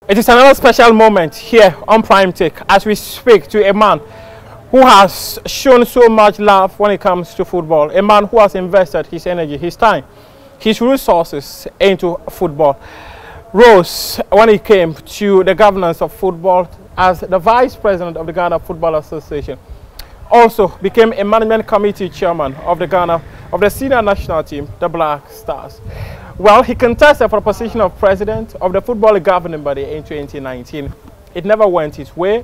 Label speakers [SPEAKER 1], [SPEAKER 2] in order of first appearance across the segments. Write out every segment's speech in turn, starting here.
[SPEAKER 1] It is another special moment here on Prime Take as we speak to a man who has shown so much love when it comes to football, a man who has invested his energy, his time, his resources into football. Rose, when it came to the governance of football as the vice president of the Ghana Football Association, also became a management committee chairman of the senior national team, the Black Stars. Well, he contested for the position of president of the football governing body in 2019. It never went his way.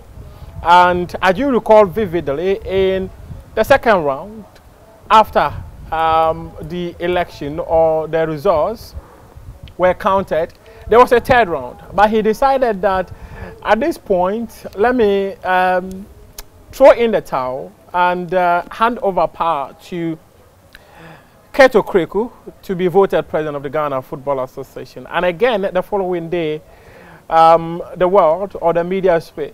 [SPEAKER 1] And as you recall vividly, in the second round, after the election or the results were counted, there was a third round. But he decided that at this point, let me throw in the towel and hand over power to Geoge Afriyie to be voted president of the Ghana Football Association. And again, the following day, the world or the media space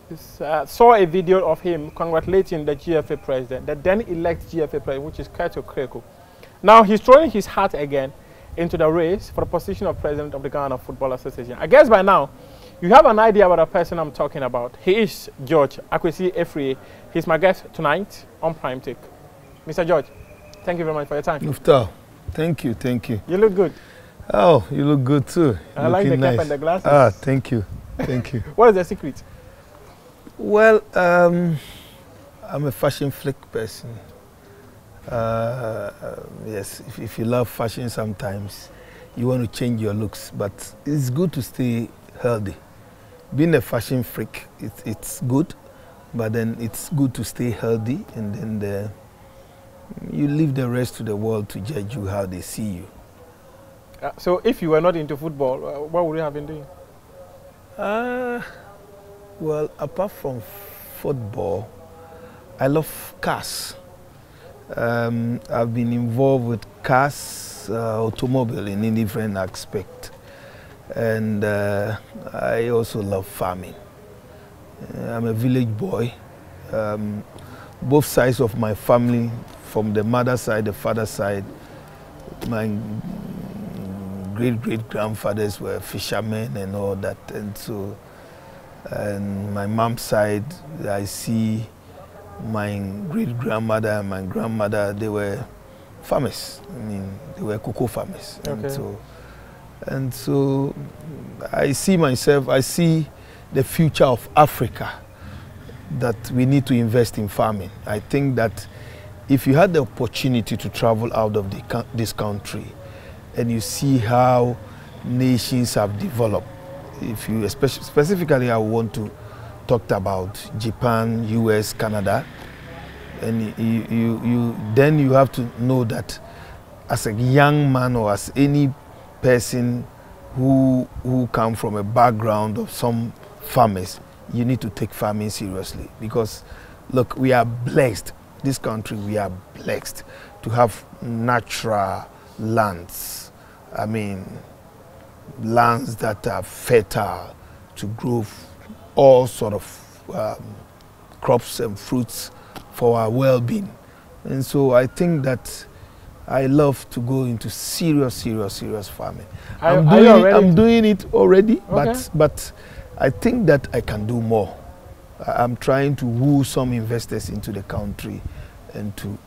[SPEAKER 1] saw a video of him congratulating the GFA president, the then-elect GFA president, which is Geoge Afriyie. Now he's throwing his hat again into the race for the position of president of the Ghana Football Association. I guess by now, you have an idea about the person I'm talking about. He is Geoge Afriyie. He's my guest tonight on Prime Take. Mr. George, thank you very much for your time.
[SPEAKER 2] Mufta, thank you, thank you.
[SPEAKER 1] You look good.
[SPEAKER 2] Oh, you look good too.
[SPEAKER 1] I like the cap and the glasses.
[SPEAKER 2] Ah, thank you, thank you.
[SPEAKER 1] What is the secret?
[SPEAKER 2] Well, I'm a fashion flick person. Yes, if you love fashion sometimes, you want to change your looks, but it's good to stay healthy. Being a fashion freak, it's good, but then it's good to stay healthy, and then you leave the rest to the world to judge you how they see you.
[SPEAKER 1] So if you were not into football, what would you have been doing?
[SPEAKER 2] Well, apart from football, I love cars. I've been involved with cars, automobile in a different aspect. And I also love farming. I'm a village boy. Both sides of my family, from the mother side, the father side, my great-great-grandfathers were fishermen and all that. And my mom's side, I see my great-grandmother and my grandmother, they were farmers. I mean, they were cocoa farmers.
[SPEAKER 1] Okay.
[SPEAKER 2] And so I see myself, I see the future of Africa, that we need to invest in farming. I think that if you had the opportunity to travel out of this country and you see how nations have developed, if you specifically I want to talk about Japan, US, Canada, and then you have to know that as a young man or as any person who come from a background of some farmers, you need to take farming seriously, because look, we are blessed. This country, we are blessed to have natural lands. I mean, lands that are fertile to grow all sort of crops and fruits for our well-being. And so I think that I love to go into serious farming. I'm doing it already, okay. but I think that I can do more. I'm trying to woo some investors into the country and to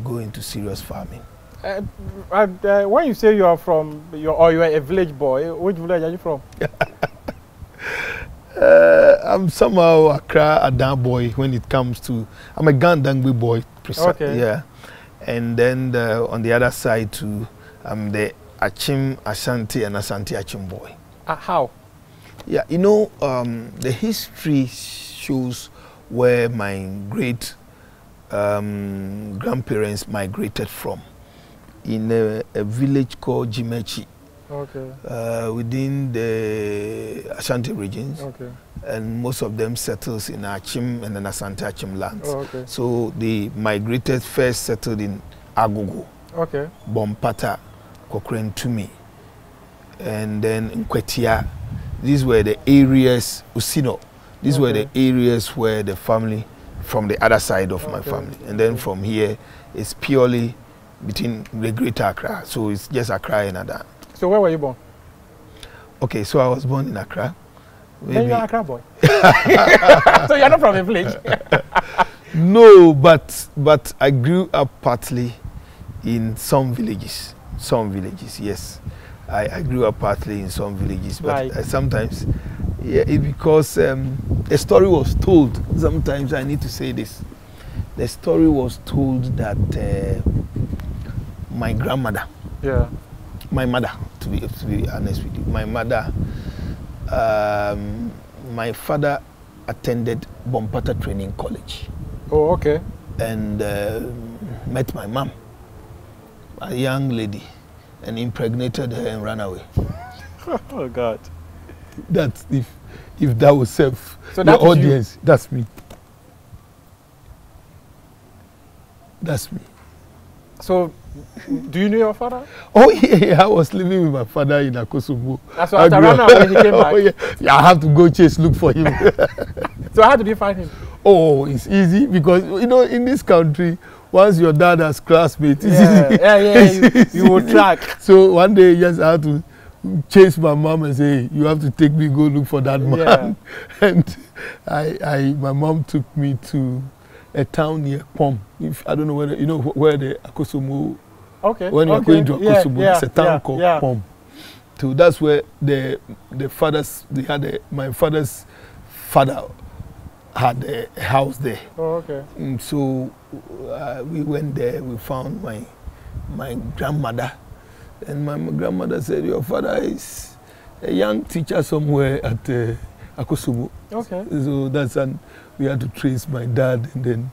[SPEAKER 2] go into serious farming.
[SPEAKER 1] When you say you are from, you are a village boy, which village are you from?
[SPEAKER 2] I'm somehow Accra Adan boy when it comes to, I'm a Gandangwe boy,
[SPEAKER 1] okay.
[SPEAKER 2] Yeah. And then on the other side too, I'm the Achim Ashanti and Ashanti Achim boy.
[SPEAKER 1] How?
[SPEAKER 2] Yeah, you know, the history shows where my great grandparents migrated from, in a village called Jimechi, okay. Within the Ashanti regions, okay. And most of them settles in Achim and then Asante Achim lands.
[SPEAKER 1] Oh, okay.
[SPEAKER 2] So they migrated, first settled in Agogo,
[SPEAKER 1] okay.
[SPEAKER 2] Bompata, Kokrentumi, and then Nkwetia. These were the areas, Usino, these okay. were the areas where the family, from the other side of okay. my family. And then from here, it's purely between the Greater Accra. So it's just Accra and Adan.
[SPEAKER 1] So where were you born?
[SPEAKER 2] Okay, so I was born in Accra. Maybe.
[SPEAKER 1] Then you're a Accra boy. So you're not from a village.
[SPEAKER 2] No, but I grew up partly in some villages. Some villages, yes. I grew up partly in some villages, but
[SPEAKER 1] Like.
[SPEAKER 2] sometimes, yeah, because a story was told. Sometimes I need to say this. The story was told that my grandmother,
[SPEAKER 1] Yeah.
[SPEAKER 2] my mother, to be honest with you, my mother, my father attended Bompata Training College.
[SPEAKER 1] Oh, okay.
[SPEAKER 2] And met my mom, a young lady, and impregnated her and ran away.
[SPEAKER 1] Oh God.
[SPEAKER 2] That's if that was serve
[SPEAKER 1] So
[SPEAKER 2] the
[SPEAKER 1] that is you.
[SPEAKER 2] audience. That's me. That's me.
[SPEAKER 1] So, do you know your father?
[SPEAKER 2] Oh yeah, I was living with my father in Akosombo.
[SPEAKER 1] That's why after I ran away, he came back.
[SPEAKER 2] Oh, yeah, I have to go look for him.
[SPEAKER 1] So how did you find him?
[SPEAKER 2] Oh, it's easy because you know in this country, once your dad has classmates, it's easy.
[SPEAKER 1] You will track.
[SPEAKER 2] So one day, yes, I had to chase my mom and say, "You have to take me go look for that man."
[SPEAKER 1] Yeah.
[SPEAKER 2] And my mom took me to a town near Pom. If I don't know whether you know where the Akosombo.
[SPEAKER 1] Okay.
[SPEAKER 2] When you're going to Akosombo, it's a town called Pom. So that's where the fathers my father's father had a house there.
[SPEAKER 1] Oh, okay.
[SPEAKER 2] So we went there. We found my grandmother, and my grandmother said, "Your father is a young teacher somewhere at Akosombo."
[SPEAKER 1] Okay.
[SPEAKER 2] So that's and we had to trace my dad, and then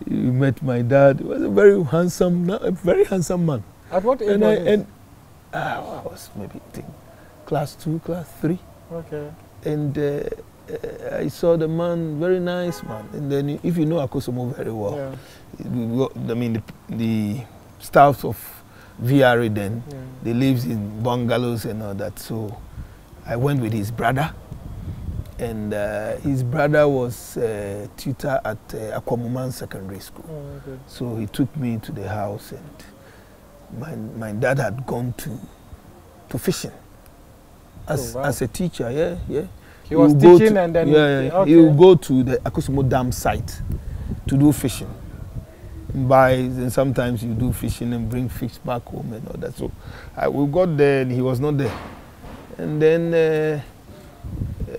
[SPEAKER 2] we met my dad. He was a very handsome man.
[SPEAKER 1] At what age
[SPEAKER 2] And
[SPEAKER 1] was this?
[SPEAKER 2] I was maybe I think class 2, class 3.
[SPEAKER 1] Okay.
[SPEAKER 2] And I saw the man, very nice man. And then if you know Akosombo very well, I mean the staff of VRA then, they lives in bungalows and all that. So I went with his brother, and his brother was a tutor at Akwamuman Secondary School.
[SPEAKER 1] Oh, okay.
[SPEAKER 2] So he took me to the house, and my dad had gone to fishing as a teacher. Yeah.
[SPEAKER 1] He was teaching and then
[SPEAKER 2] he will go to the Akosombo Dam site to do fishing. And sometimes you do fishing and bring fish back home and all that. So we got there and he was not there. And then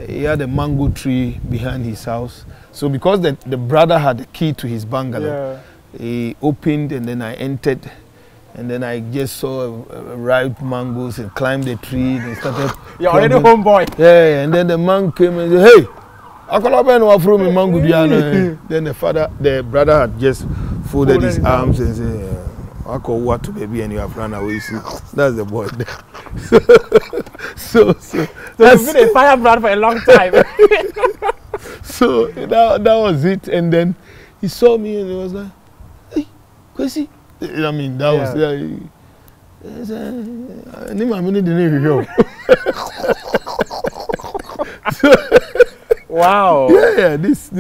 [SPEAKER 2] he had a mango tree behind his house. So because the brother had the key to his bungalow, he opened and then I entered. And then I just saw ripe mangoes and climbed the tree and started.
[SPEAKER 1] You're already homeboy.
[SPEAKER 2] Yeah, and then the man came and said, "Hey, I can't offer me mango." Then the brother had just folded his arms and said, "I call what to baby and you have run away." See, that's the boy. so
[SPEAKER 1] you've been a firebrand for a long time.
[SPEAKER 2] So that was it. And then he saw me and he was like, "Hey, Kwesi." I mean, that was
[SPEAKER 1] Wow.
[SPEAKER 2] Yeah, that's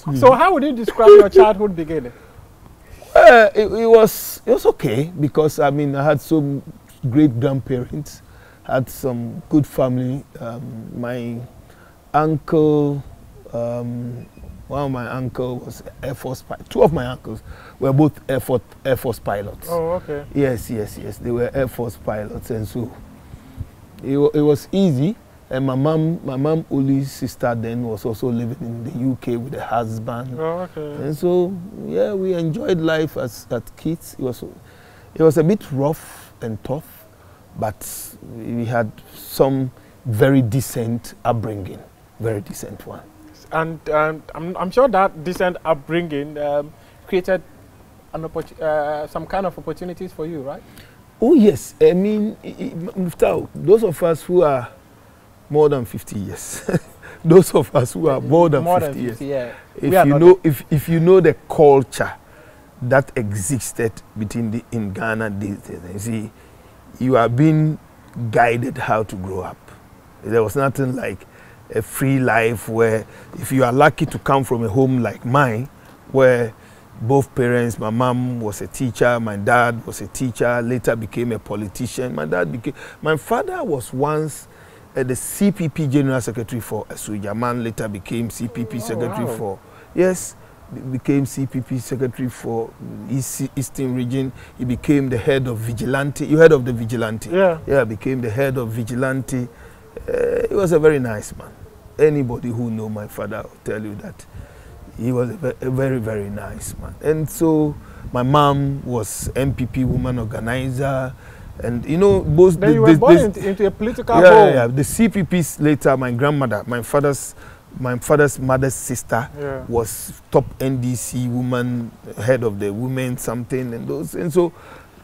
[SPEAKER 2] me.
[SPEAKER 1] So how would you describe your childhood beginning?
[SPEAKER 2] It was okay because I mean I had some great grandparents, had some good family. My uncle, one of my uncles was Air Force pilot. 2 of my uncles were both Air Force pilots.
[SPEAKER 1] Oh, okay.
[SPEAKER 2] Yes. They were Air Force pilots, and so it was easy. And my mom Uli's sister then was also living in the UK with a husband.
[SPEAKER 1] Oh, okay.
[SPEAKER 2] And so yeah, we enjoyed life as kids. It was a bit rough and tough, but we had some very decent upbringing, very decent one. And
[SPEAKER 1] I'm sure that decent upbringing created some kind of opportunities for you, right?
[SPEAKER 2] Oh yes, I mean, those of us who are more than 50 years, those of us who are more than 50 years,
[SPEAKER 1] yeah.
[SPEAKER 2] if you know the culture that existed in Ghana these days, you see, you are being guided how to grow up. There was nothing like a free life where if you are lucky to come from a home like mine, where both parents, my mom was a teacher, my dad was a teacher, later became a politician. My father was once the CPP General Secretary for Sujaman, later became CPP Secretary for, yes, became CPP Secretary for Eastern Region. He became the head of Vigilante. You heard of the Vigilante?
[SPEAKER 1] Yeah.
[SPEAKER 2] Yeah, became the head of Vigilante. He was a very nice man. Anybody who know my father will tell you that he was a very, very nice man. And so my mom was MPP woman organizer. And you know, both
[SPEAKER 1] then you were born into a political role.
[SPEAKER 2] Yeah. The CPPs later, my grandmother, my father's mother's sister was top NDC woman, head of the women something, and those. And so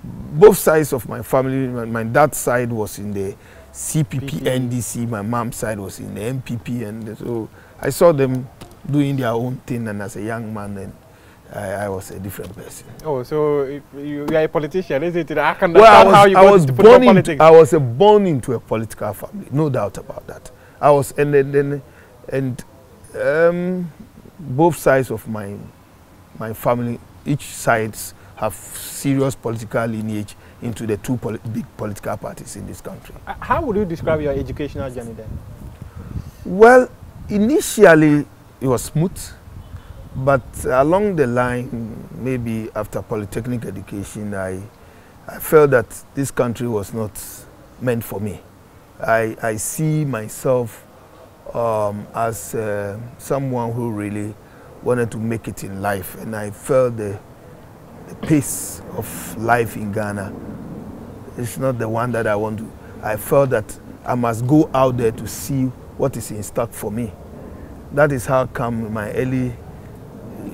[SPEAKER 2] both sides of my family, my dad's side was in the CPP NDC, my mom's side was in the MPP, and so I saw them doing their own thing. And as a young man, and I was a different person. Oh,
[SPEAKER 1] so you are a politician, isn't it? I can understand how you got into politics.
[SPEAKER 2] I was born into a political family, no doubt about that. I was, and both sides of my family, each sides have serious political lineage into the two big political parties in this country.
[SPEAKER 1] How would you describe your educational journey then?
[SPEAKER 2] Well, initially it was smooth. But along the line, maybe after polytechnic education, I felt that this country was not meant for me. I see myself as someone who really wanted to make it in life, and I felt the pace of life in Ghana is not the one that I want to. I felt that I must go out there to see what is in stock for me. That is how come in my early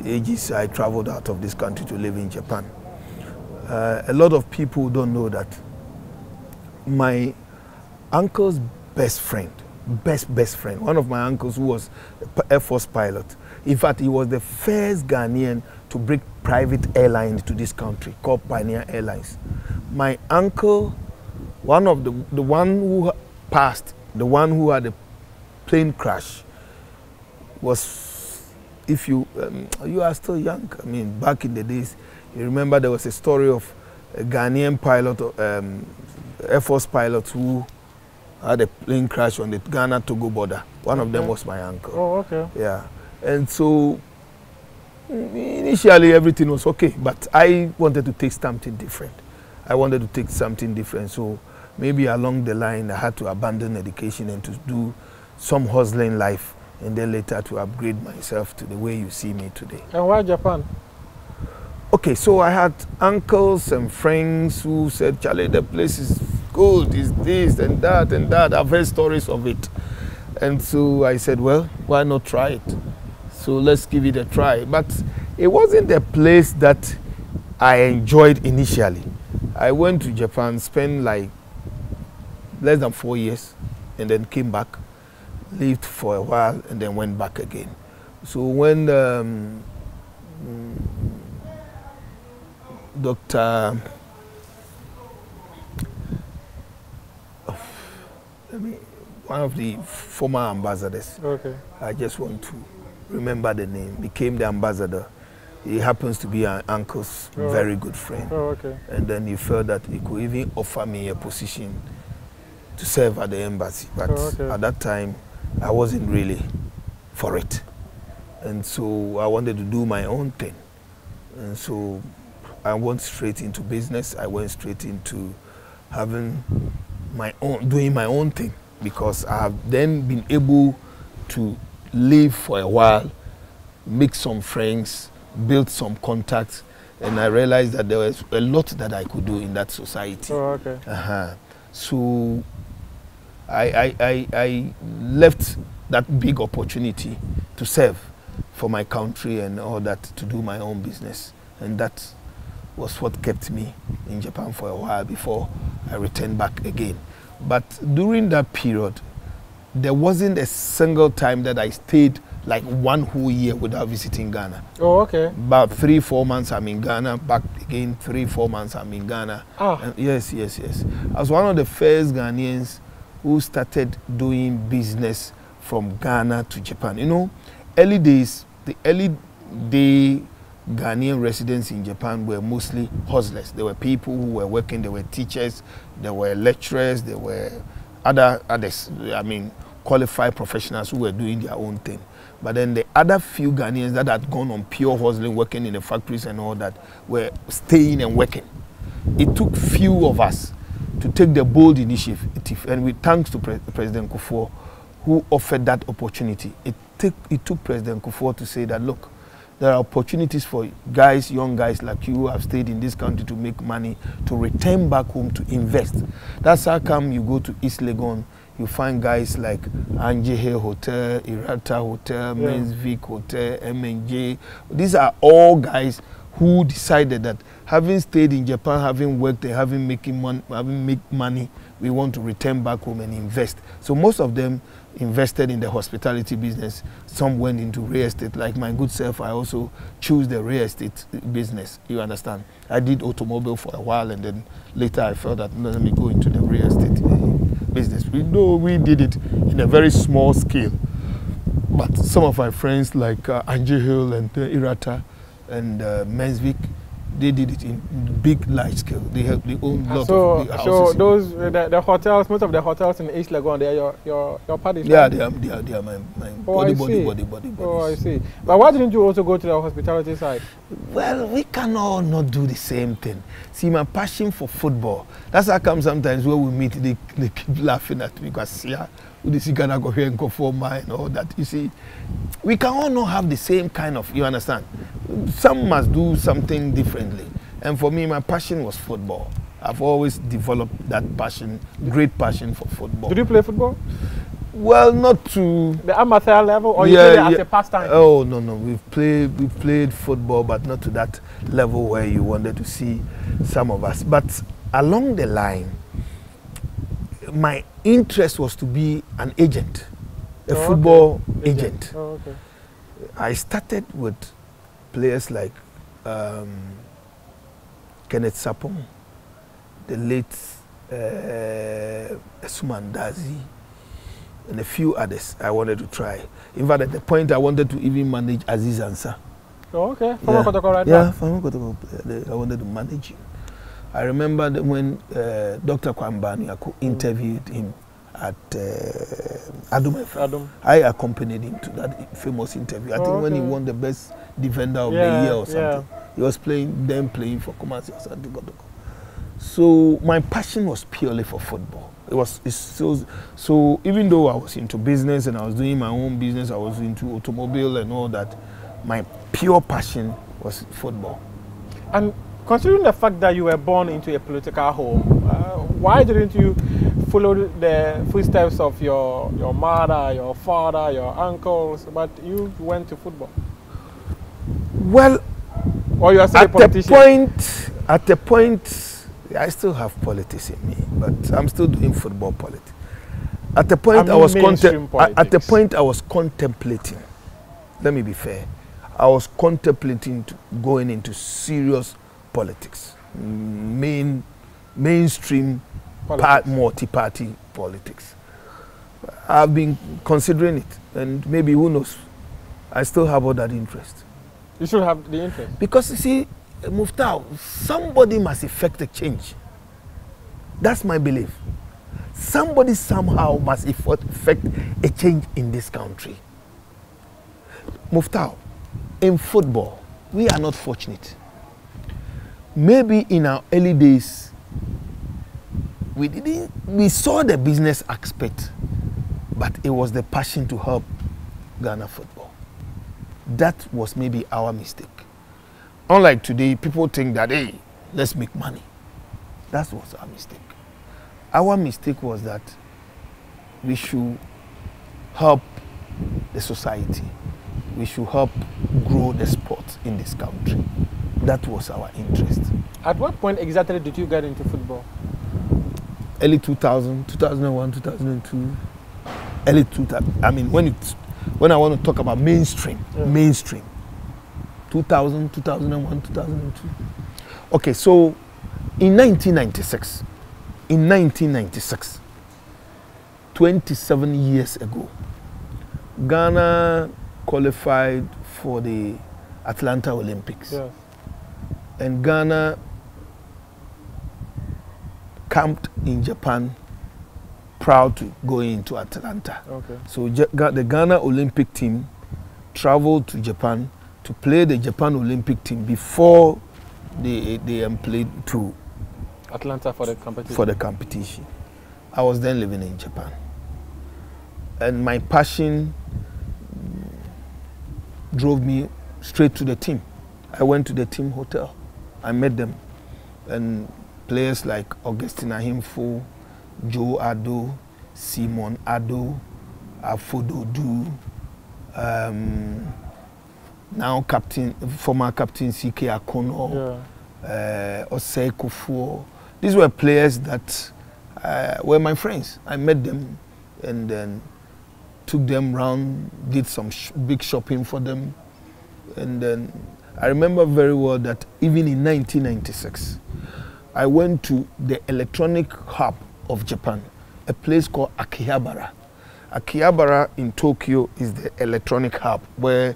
[SPEAKER 2] ages I traveled out of this country to live in Japan. A lot of people don't know that my uncle's best friend, one of my uncles who was an Air Force pilot, in fact he was the first Ghanaian to bring private airlines to this country called Pioneer Airlines. My uncle, one of the one who passed, the one who had a plane crash, was, if you are still young, I mean, back in the days, you remember there was a story of a Ghanaian pilot, Air Force pilot who had a plane crash on the Ghana-Togo border. One of them was my uncle.
[SPEAKER 1] Oh, okay.
[SPEAKER 2] Yeah. And so, initially everything was okay, but I wanted to take something different. So maybe along the line, I had to abandon education and to do some hustling life, and then later to upgrade myself to the way you see me today.
[SPEAKER 1] And why Japan?
[SPEAKER 2] Okay, so I had uncles and friends who said, Charlie, the place is good, it's this and that and that. I've heard stories of it. And so I said, well, why not try it? So let's give it a try. But it wasn't a place that I enjoyed initially. I went to Japan, spent like less than 4 years, and then came back, lived for a while, and then went back again. So when one of the former ambassadors,
[SPEAKER 1] okay,
[SPEAKER 2] I just want to remember the name, became the ambassador. He happens to be an uncle's very good friend.
[SPEAKER 1] Oh, okay.
[SPEAKER 2] And then he felt that he could even offer me a position to serve at the embassy. But at that time, I wasn't really for it. And so I wanted to do my own thing. And so I went straight into business. I went straight into having my own, doing my own thing, because I have then been able to live for a while, make some friends, build some contacts, and I realized that there was a lot that I could do in that society.
[SPEAKER 1] Oh, okay.
[SPEAKER 2] So I left that big opportunity to serve for my country and all that, to do my own business. And that was what kept me in Japan for a while before I returned back again. But during that period, there wasn't a single time that I stayed like 1 whole year without visiting Ghana.
[SPEAKER 1] Oh, okay.
[SPEAKER 2] About 3-4 months I'm in Ghana, back again 3-4 months I'm in Ghana.
[SPEAKER 1] Ah.
[SPEAKER 2] Yes. I was one of the first Ghanaians who started doing business from Ghana to Japan. You know, early days, the early day Ghanaian residents in Japan were mostly hustlers. There were people who were working, there were teachers, there were lecturers, there were others, I mean, qualified professionals who were doing their own thing. But then the other few Ghanaians that had gone on pure hustling, working in the factories and all that, were staying and working. It took few of us to take the bold initiative, and with thanks to President Kufuor, who offered that opportunity. It took President Kufuor to say that, look, there are opportunities for guys, young guys like you who have stayed in this country to make money, to return back home to invest. That's how come you go to East Legon, you find guys like Geoge Hotel, Irata Hotel, Mensvik Hotel, MNJ. These are all guys who decided that having stayed in Japan, having worked and having made money, we want to return back home and invest. So most of them invested in the hospitality business. Some went into real estate. Like my good self, I also choose the real estate business. You understand? I did automobile for a while, and then later I felt that let me go into the real estate business. We did it in a very small scale. But some of my friends like Geoge and Irata and Mensvik, they did it in big, large scale. They have their own lot of big houses.
[SPEAKER 1] So those the hotels, most of the hotels in East Legon, they are your parties.
[SPEAKER 2] Yeah,
[SPEAKER 1] right?
[SPEAKER 2] they are my body.
[SPEAKER 1] Oh, I see. But why didn't you also go to the hospitality side?
[SPEAKER 2] Well, we cannot not do the same thing. See, my passion for football. That's how come sometimes when we meet, they keep laughing at me because this gonna go here and go for mine all that. You see, we can all not have the same kind of, you understand? Some must do something differently. And for me, my passion was football. I've always developed that passion, great passion for football.
[SPEAKER 1] Did you play football?
[SPEAKER 2] Well, not to
[SPEAKER 1] the amateur level, or you played it as a pastime?
[SPEAKER 2] Oh no, we've played football, but not to that level where you wanted to see some of us. But along the line, my interest was to be an agent, a football agent.
[SPEAKER 1] Oh, okay.
[SPEAKER 2] I started with players like Kenneth Sapong, the late Sumandazi, and a few others I wanted to try. In fact, at the point I wanted to even manage Aziz Ansah.
[SPEAKER 1] Oh, okay. From Kotoko right now?
[SPEAKER 2] Yeah, from Kotoko. I wanted to manage him. I remember that when Dr. Kwambani interviewed him at Adum. I accompanied him to that famous interview. I think when he won the best defender of the year or something. He was playing for Kumasi or something. So my passion was purely for football. So even though I was into business and I was doing my own business, I was into automobile and all that, my pure passion was football.
[SPEAKER 1] And considering the fact that you were born into a political home, why didn't you follow the footsteps of your mother, your father, your uncles, but you went to football?
[SPEAKER 2] Well,
[SPEAKER 1] or you are still a politician?
[SPEAKER 2] At the point, I still have politics in me, but I'm still doing football politics. At the point, I was contemplating. Let me be fair. I was contemplating going into serious politics, mainstream, multi-party politics. I've been considering it, and maybe who knows? I still have all that interest.
[SPEAKER 1] You should have the interest.
[SPEAKER 2] Because you see, Muftau, somebody must effect a change. That's my belief. Somebody somehow must effect a change in this country. Muftau, in football, we are not fortunate. Maybe in our early days, we saw the business aspect, but it was the passion to help Ghana football. That was maybe our mistake. Unlike today, people think that, hey, let's make money. That was our mistake. Our mistake was that we should help the society. We should help grow the sport in this country. That was our interest.
[SPEAKER 1] At what point exactly did you get into football?
[SPEAKER 2] Early 2000, 2001, 2002. Early 2000. I mean, when I want to talk about mainstream, mainstream. 2000, 2001, 2002. Okay, so in 1996, 27 years ago, Ghana qualified for the Atlanta Olympics. Yes. And Ghana camped in Japan proud to go into Atlanta.
[SPEAKER 1] Okay.
[SPEAKER 2] So the Ghana Olympic team traveled to Japan to play the Japan Olympic team before they played to
[SPEAKER 1] Atlanta for the competition.
[SPEAKER 2] For the competition. I was then living in Japan. And my passion drove me straight to the team. I went to the team hotel. I met them. And players like Augustine Ahimfo, Joe Ado, Simon Ado, Afododu, now former captain C.K. Akono, Osei Kofuo. These were players that were my friends. I met them and then took them round, did some big shopping for them. And then I remember very well that even in 1996, I went to the electronic hub of Japan, a place called Akihabara. Akihabara in Tokyo is the electronic hub where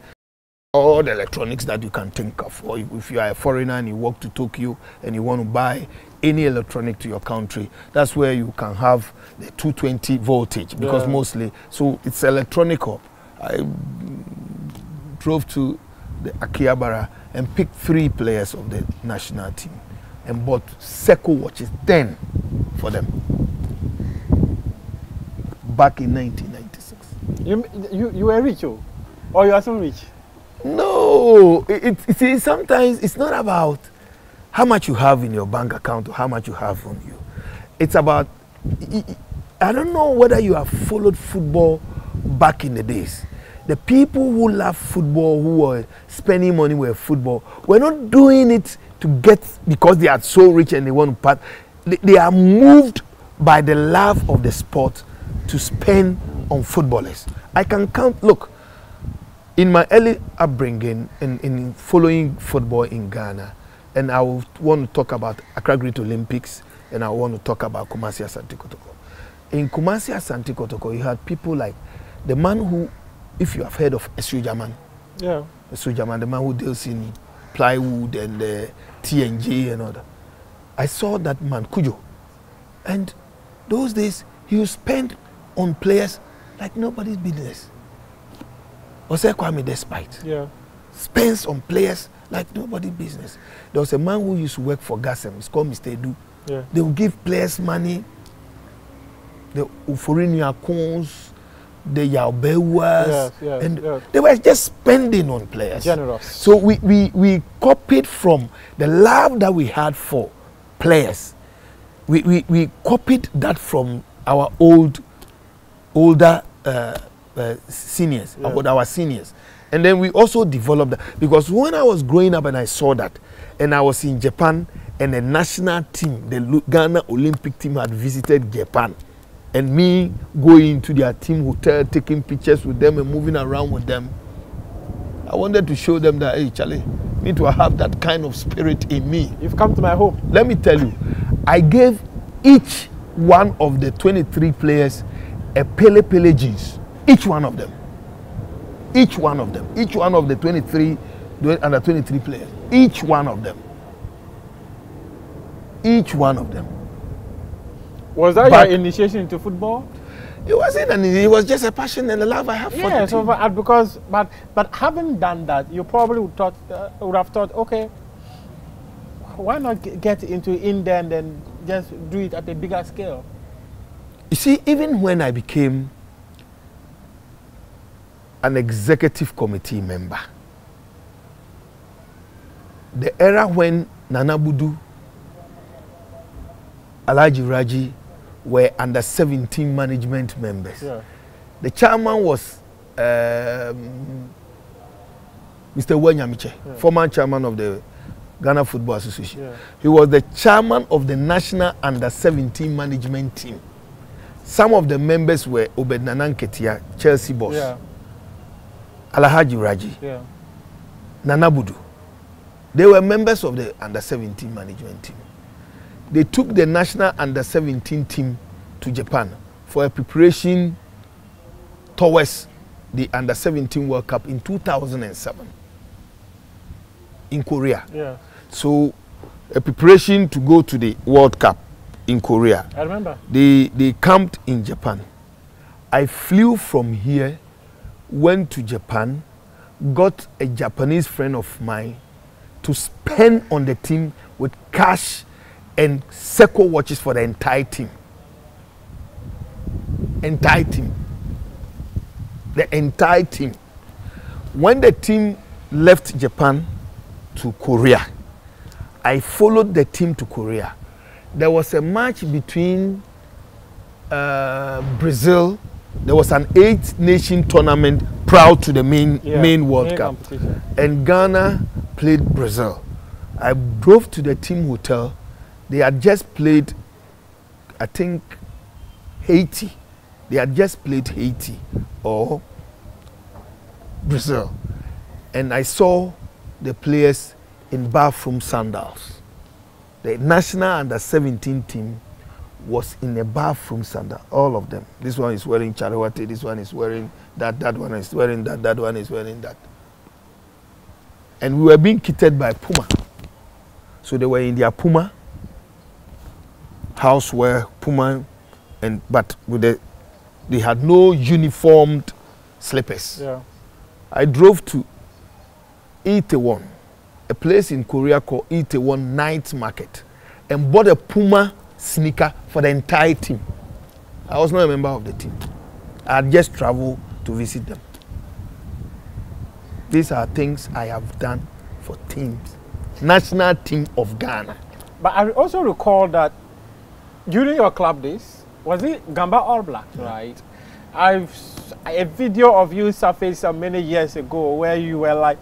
[SPEAKER 2] all the electronics that you can think of. Or if you are a foreigner and you walk to Tokyo and you want to buy any electronic to your country, that's where you can have the 220 voltage because mostly, so it's electronic hub. I drove to the Akihabara and picked 3 players of the national team and bought Seiko watches 10 for them back in 1996.
[SPEAKER 1] You were rich, or you are still rich?
[SPEAKER 2] No, see, sometimes it's not about how much you have in your bank account or how much you have on you. It's about, I don't know whether you have followed football back in the days. The people who love football, who were spending money with football, were not doing it to get, because they are so rich and they want to part. They are moved by the love of the sport to spend on footballers. I can count, look, in my early upbringing in following football in Ghana, and I want to talk about Accra Great Olympics, and I want to talk about Kumasi Asante Kotoko. In Kumasi Asante Kotoko, you had people like the man who, if you have heard of Esri Jaman, Esri Jaman, the man who deals in plywood and TNG and all that. I saw that man, Kujo, and those days he would spend on players like nobody's business. Osei Kwame Despite spends on players like nobody's business. There was a man who used to work for Gassem, it's called Mr. Edu. They will give players money, the Uforinia Coons, the Yaubewas, and they were just spending on players.
[SPEAKER 1] Generous.
[SPEAKER 2] So we copied from the love that we had for players. We copied that from our older seniors, about our seniors. And then we also developed that. Because when I was growing up and I saw that, and I was in Japan, and the national team, the Ghana Olympic team had visited Japan, and me going to their team hotel, taking pictures with them and moving around with them, I wanted to show them that, hey, Charlie, me to have that kind of spirit in me.
[SPEAKER 1] You've come to my home.
[SPEAKER 2] Let me tell you, I gave each one of the 23 players a Pele Pele jeans. Each one of them. Each one of them. Each one of the 23, under 23 players. Each one of them. Each one of them.
[SPEAKER 1] Was that your initiation into football?
[SPEAKER 2] It wasn't, and it was just a passion and a love I have for the team.
[SPEAKER 1] But having done that, you probably would have thought, okay, why not get into India and then just do it at a bigger scale?
[SPEAKER 2] You see, even when I became an executive committee member, the era when Nana Budu, Alhaji Raji were under 17 management members. The chairman was Mr. Wanyamiche, former chairman of the Ghana Football Association. He was the chairman of the national under 17 management team. Some of the members were Obed Nanan Ketia, Chelsea boss, Alhaji Raji, Nana Budu. They were members of the under 17 management team. They took the national under 17 team to Japan for a preparation towards the under 17 World Cup in 2007 in Korea. So a preparation to go to the World Cup in Korea.
[SPEAKER 1] I remember.
[SPEAKER 2] They camped in Japan. I flew from here, went to Japan, got a Japanese friend of mine to spend on the team with cash and Seiko watches for the entire team. Entire team. The entire team. When the team left Japan to Korea, I followed the team to Korea. There was a match between Brazil. There was an 8-nation tournament prior to the main World Cup. And Ghana played Brazil. I drove to the team hotel. They had just played, I think, Haiti. They had just played Haiti or Brazil. And I saw the players in bathroom sandals. The national under-17 team was in a bathroom sandal, all of them. This one is wearing charawate, this one is wearing that, that one is wearing that, that one is wearing that. And we were being kitted by Puma. So they were in their Puma house where Puma, but with they had no uniformed slippers. Yeah. I drove to Itaewon, a place in Korea called Itaewon Night Market, and bought a Puma sneaker for the entire team. I was not a member of the team. I had just traveled to visit them. These are things I have done for teams. National team of Ghana.
[SPEAKER 1] But I also recall that during your club days, was it Gamba All Blacks, right? A video of you surfaced many years ago where you were like,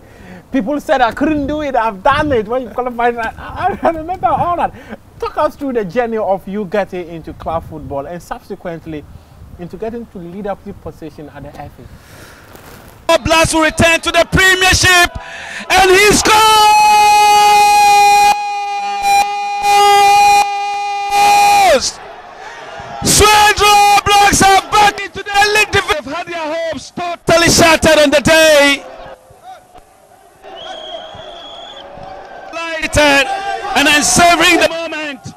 [SPEAKER 1] people said I couldn't do it, I've done it. When you qualified, I remember all that. Talk us through the journey of you getting into club football and subsequently into getting to leadership position at the FA.
[SPEAKER 3] Blast will return to the Premiership and he scores! Swedro Blacks are back into the elite division. They've had their hopes totally shattered on the day. Lighted and then savoring the moment.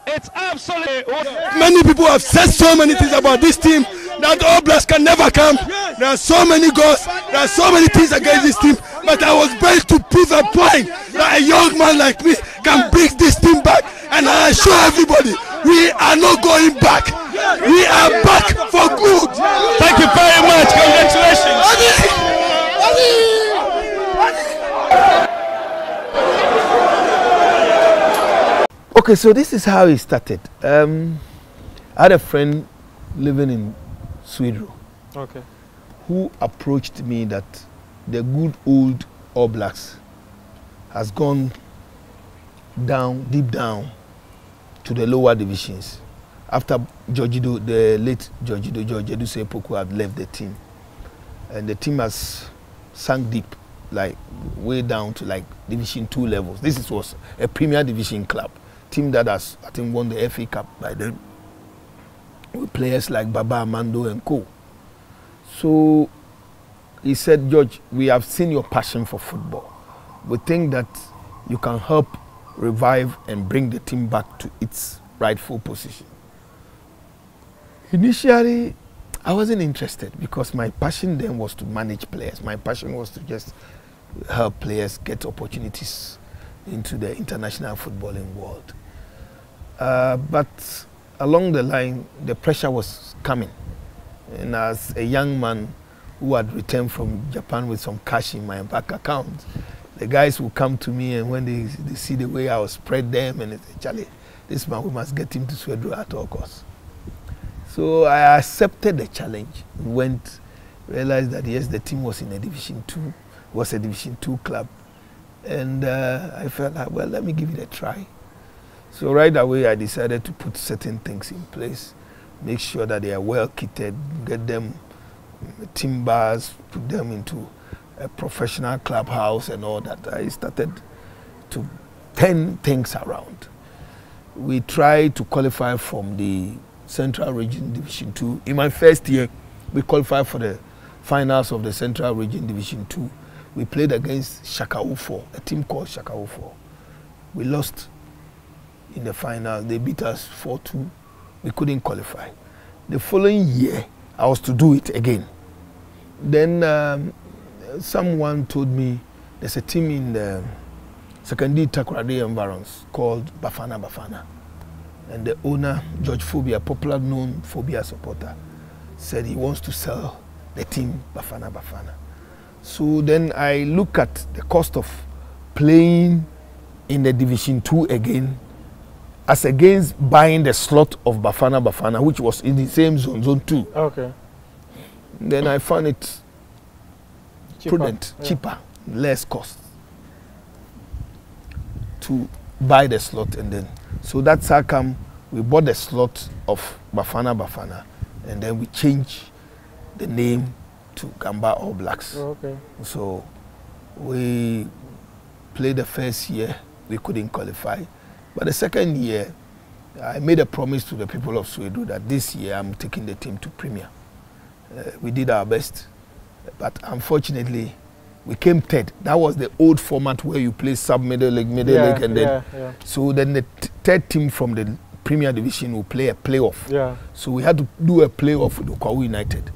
[SPEAKER 3] It's absolutely...
[SPEAKER 4] Many people have said so many things about this team that All Blacks can never come. There are so many goals, there are so many things against this team, but I was bent to prove a point that a young man like me can bring this team back, and I assure everybody, we are not going back. We are back for good.
[SPEAKER 3] Thank you very much. Congratulations.
[SPEAKER 2] Okay, so this is how it started. I had a friend living in Sweden,
[SPEAKER 1] okay,
[SPEAKER 2] who approached me that the good old All Blacks has gone down, deep down to the lower divisions after Georgido, the late Georgido, George Eduse Poku had left the team, and the team has sunk deep, like way down to like Division 2 levels. This was a Premier Division club, team that has, I think, won the FA Cup by then, with players like Baba Amando and co. So he said, George, we have seen your passion for football. We think that you can help revive and bring the team back to its rightful position. Initially, I wasn't interested because my passion then was to manage players. My passion was to just help players get opportunities into the international footballing world. But along the line, the pressure was coming. And as a young man who had returned from Japan with some cash in my bank account, the guys would come to me, and when they see the way I would spread them, and they say, Charlie, this man, we must get him to Swedro at all costs. So I accepted the challenge, went, realized that yes, the team was in a Division 2, was a Division 2 club. And I felt like, well, let me give it a try. So right away, I decided to put certain things in place, make sure that they are well kitted, get them team bars, put them into a professional clubhouse and all that. I started to turn things around. We tried to qualify from the Central Region Division 2. In my first year, we qualified for the finals of the Central Region Division 2. We played against Shaka Ufo, a team called Shaka Ufo. We lost in the final. They beat us 4-2. We couldn't qualify. The following year, I was to do it again. Then someone told me there's a team in the secondary Takoradi environs called Bafana Bafana. And the owner, George Phobia, popular known Phobia supporter, said he wants to sell the team Bafana Bafana. So then I look at the cost of playing in the Division 2 again as against buying the slot of Bafana Bafana, which was in the same zone, Zone 2.
[SPEAKER 1] Okay.
[SPEAKER 2] Then I found it prudent, cheaper, less cost to buy the slot, and then so that's how come we bought the slot of Bafana Bafana, and then we changed the name to Gamba All Blacks.
[SPEAKER 1] Oh, okay.
[SPEAKER 2] So we played the first year, we couldn't qualify, but the second year I made a promise to the people of Swedu that this year I'm taking the team to Premier. We did our best, but unfortunately we came third. That was the old format where you play sub-middle league, and then so then the third team from the Premier Division will play a playoff. Yeah. So we had to do a playoff with Okwawu United.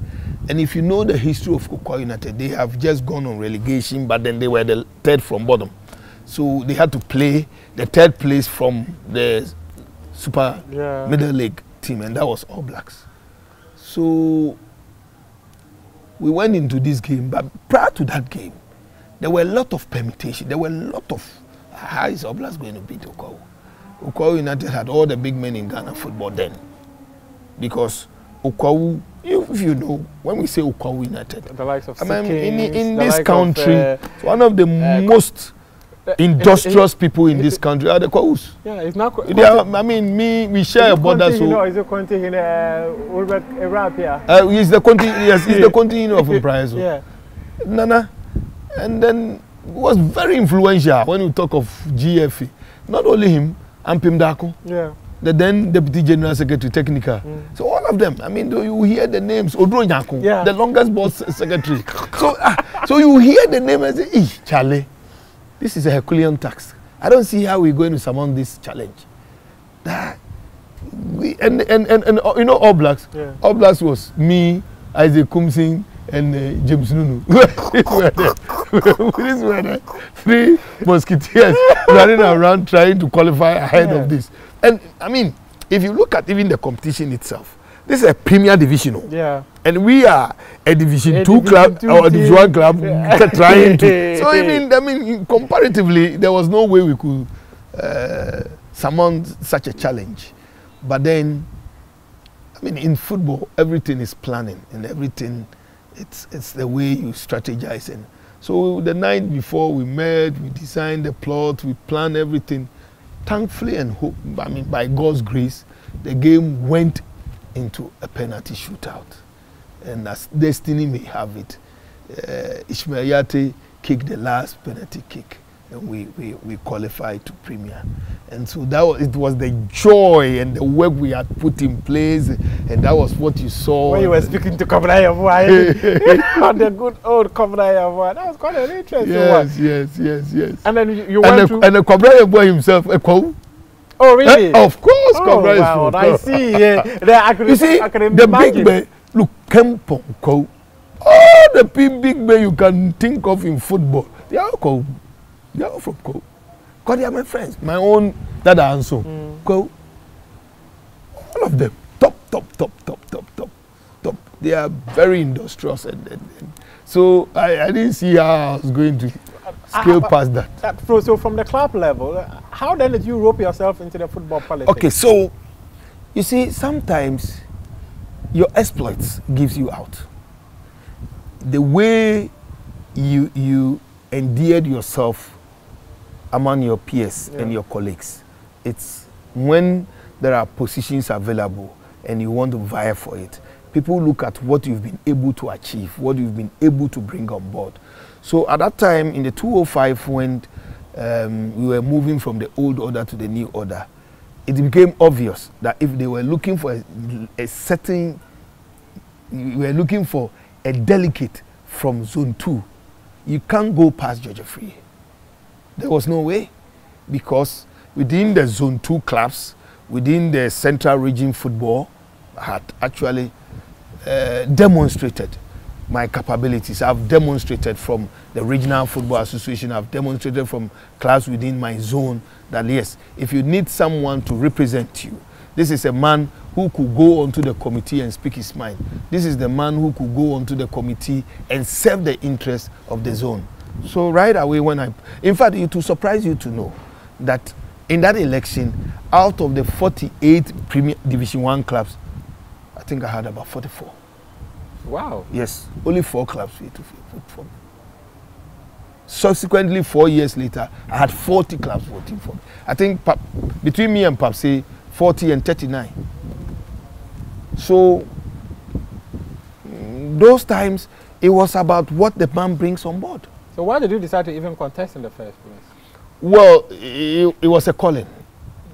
[SPEAKER 2] And if you know the history of Okwawu United, they have just gone on relegation, but then they were the third from bottom. So they had to play the third place from the super middle league team, and that was All Blacks. So we went into this game, but prior to that game, there were a lot of permutation. There were a lot of, how is All Blacks going to beat Okwawu? Okwawu United had all the big men in Ghana football then. Because Okwawu, if you know, when we say Okwawu United,
[SPEAKER 1] the likes of
[SPEAKER 2] in this country, one of the most industrious people in this country are the Kwawus.
[SPEAKER 1] Yeah, it's not.
[SPEAKER 2] I mean, we share a border. So
[SPEAKER 1] is the country in Europe here?
[SPEAKER 2] It's the country. Yes, it's the country of Impraiso.
[SPEAKER 1] Yeah.
[SPEAKER 2] Nana, and then it was very influential when we talk of GFE. Not only him, Ampim Dako. Yeah. The then Deputy General Secretary Technical. So all of them. I mean, you hear the names. Odro Nyako, the longest boss secretary. So you hear the name and say, Charlie. This is a Herculean task. I don't see how we're going to surmount this challenge. And you know All Blacks? Yeah. All Blacks was me, Isaac Kumsing, and James Nunu. These were the three musketeers running around trying to qualify ahead of this. And I mean, if you look at even the competition itself, this is a Premier Division. Yeah. And we are a Division 2 club or a Division 1 club trying to. So even, I mean, comparatively, there was no way we could summon such a challenge. But then, I mean, in football, everything is planning, and everything, it's the way you strategize. And so the night before we met, we designed the plot, we planned everything. Thankfully and hope, I mean, by God's grace, the game went into a penalty shootout. And as destiny may have it, Ishmael Yate kicked the last penalty kick, and we qualified to Premier. And so it was the joy and the work we had put in place, and that was what you saw. When you were speaking to Kobra Yavoa, the good old Kobra Yavoa, that was quite an interesting one. Yes. And then you went to... And the Kobra Yavoa himself,
[SPEAKER 1] oh, really?
[SPEAKER 2] Of course, Kobra is from
[SPEAKER 1] I see. Yeah.
[SPEAKER 2] You see, the big man, look, Kempon, all the big men you can think of in football, they are all They are all from Ko. Because they are my friends. My own dad and so. Ko. All of them. Top. They are very industrious. And so I didn't see how I was going to scale past that.
[SPEAKER 1] So from the club level, how then did you rope yourself into the football politics?
[SPEAKER 2] Okay, so you see, sometimes your exploits gives you out. The way you endeared yourself among your peers and your colleagues, it's when there are positions available and you want to vie for it. People look at what you've been able to achieve, what you've been able to bring on board. So at that time, in the 205, when we were moving from the old order to the new order, it became obvious that if they were looking for a certain, we were looking for a delegate from Zone 2, you can't go past Geoge Afriyie. There was no way, because within the Zone 2 clubs, within the Central Region football, I had actually demonstrated my capabilities. I've demonstrated from the Regional Football Association, I've demonstrated from clubs within my zone that yes, if you need someone to represent you, this is a man who could go onto the committee and speak his mind. This is the man who could go onto the committee and serve the interests of the zone. So right away in fact, it will surprise you to know that in that election, out of the 48 Premier Division 1 clubs, I think I had about 44.
[SPEAKER 1] Wow.
[SPEAKER 2] Yes, only 4 clubs to vote for me. Subsequently, 4 years later, I had 40 clubs voting for me. I think between me and Papse, 40 and 39. So, those times, it was about what the man brings on board.
[SPEAKER 1] So why did you decide to even contest in the first place?
[SPEAKER 2] Well, it was a calling.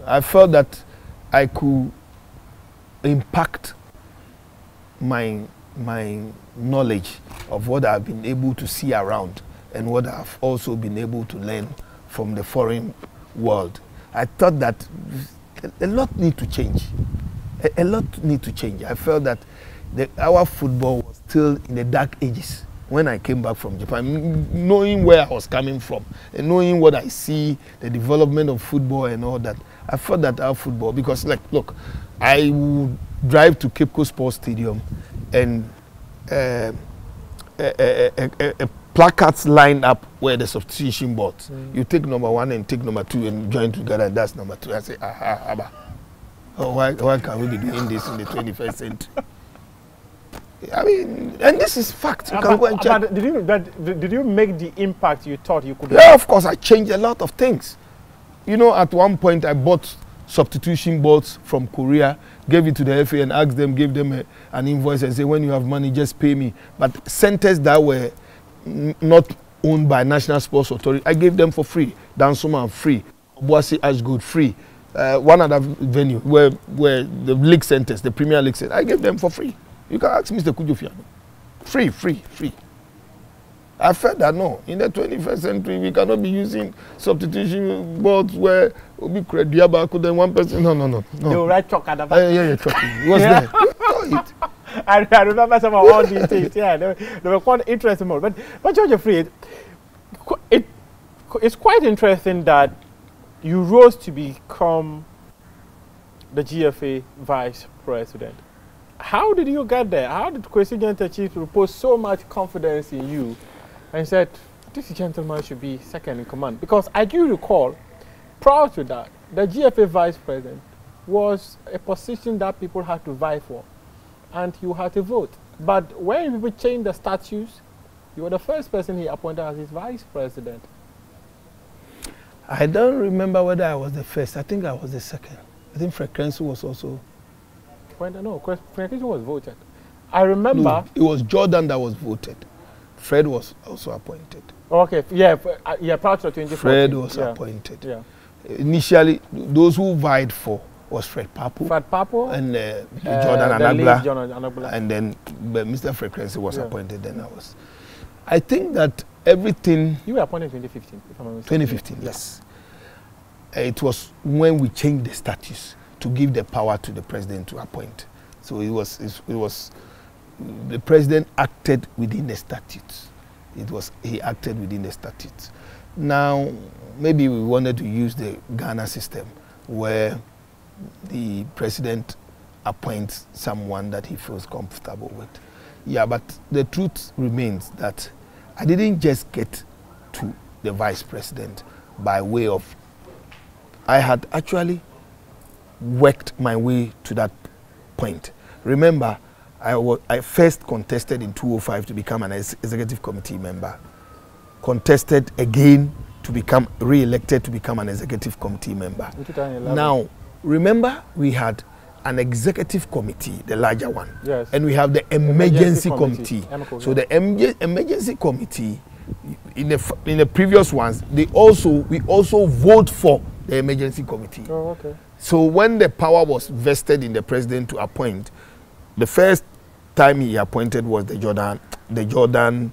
[SPEAKER 2] I felt that I could impact my knowledge of what I've been able to see around and what I've also been able to learn from the foreign world. I thought that a lot need to change. A lot need to change. I felt that our football was still in the dark ages when I came back from Japan, knowing where I was coming from and knowing what I see, the development of football and all that. I felt that our football, because like, look, I would drive to Cape Coast Sports Stadium and placards lined up where the substitution boards. You take number 1 and take number 2 and join together, and that's number 2. I say, why can't we be doing this in the 21st century? I mean, and this is fact. You can go and check.
[SPEAKER 1] Did you make the impact you thought you could?
[SPEAKER 2] Yeah, of course, I changed a lot of things. You know, at one point, I bought substitution boards from Korea, gave it to the FA and asked them, gave them an invoice and say, when you have money, just pay me. But centers that were not owned by National Sports Authority, I gave them for free. Dansoma free, Obuasi Ashgood free. One other venue where the league centers, the Premier League centers, I gave them for free. You can ask Mr. Kujofiano. Free. I felt that no, in the 21st century, we cannot be using substitution boards where we create Diabako, then one person. No.
[SPEAKER 1] They will write chalk at the back.
[SPEAKER 2] Yeah, chalk. What's there? You know it.
[SPEAKER 1] I remember some of all these things. Yeah, they were quite interesting. But Geoge Afriyie, it's quite interesting that you rose to become the GFA vice president. How did you get there? How did Kwesi Chief repose so much confidence in you and said, this gentleman should be second in command? Because I do recall, prior to that, the GFA vice president was a position that people had to vie for, and you had to vote. But when people changed the statutes, you were the first person he appointed as his vice president.
[SPEAKER 2] I don't remember whether I was the first. I think I was the second. I think Fred Krensu was also...
[SPEAKER 1] No, Fred Krensu was voted. I remember...
[SPEAKER 2] No, it was Jordan that was voted. Fred was also appointed.
[SPEAKER 1] Okay, yeah, prior to 2014.
[SPEAKER 2] Fred was appointed. Yeah. Initially, those who vied for was Fred Papo. And Jordan Anagla. And then Mr. Fred Krensu was appointed. Then I think that everything...
[SPEAKER 1] You were appointed in 2015, if I'm not mistaken.
[SPEAKER 2] 2015, yes. It was when we changed the statutes to give the power to the president to appoint. So it was the president acted within the statutes. He acted within the statutes. Now, maybe we wanted to use the Ghana system where the president appoints someone that he feels comfortable with. Yeah, but the truth remains that I didn't just get to the vice president by way of... I had actually worked my way to that point. Remember, I first contested in 2005 to become an executive committee member. Contested again to become re-elected to become an executive committee member. Now, remember, we had an executive committee, the larger one,
[SPEAKER 1] yes,
[SPEAKER 2] and we have the emergency committee. So the emergency committee, in the previous ones, we also vote for the emergency committee.
[SPEAKER 1] Oh, okay.
[SPEAKER 2] So when the power was vested in the president to appoint, the first time he appointed was the Jordan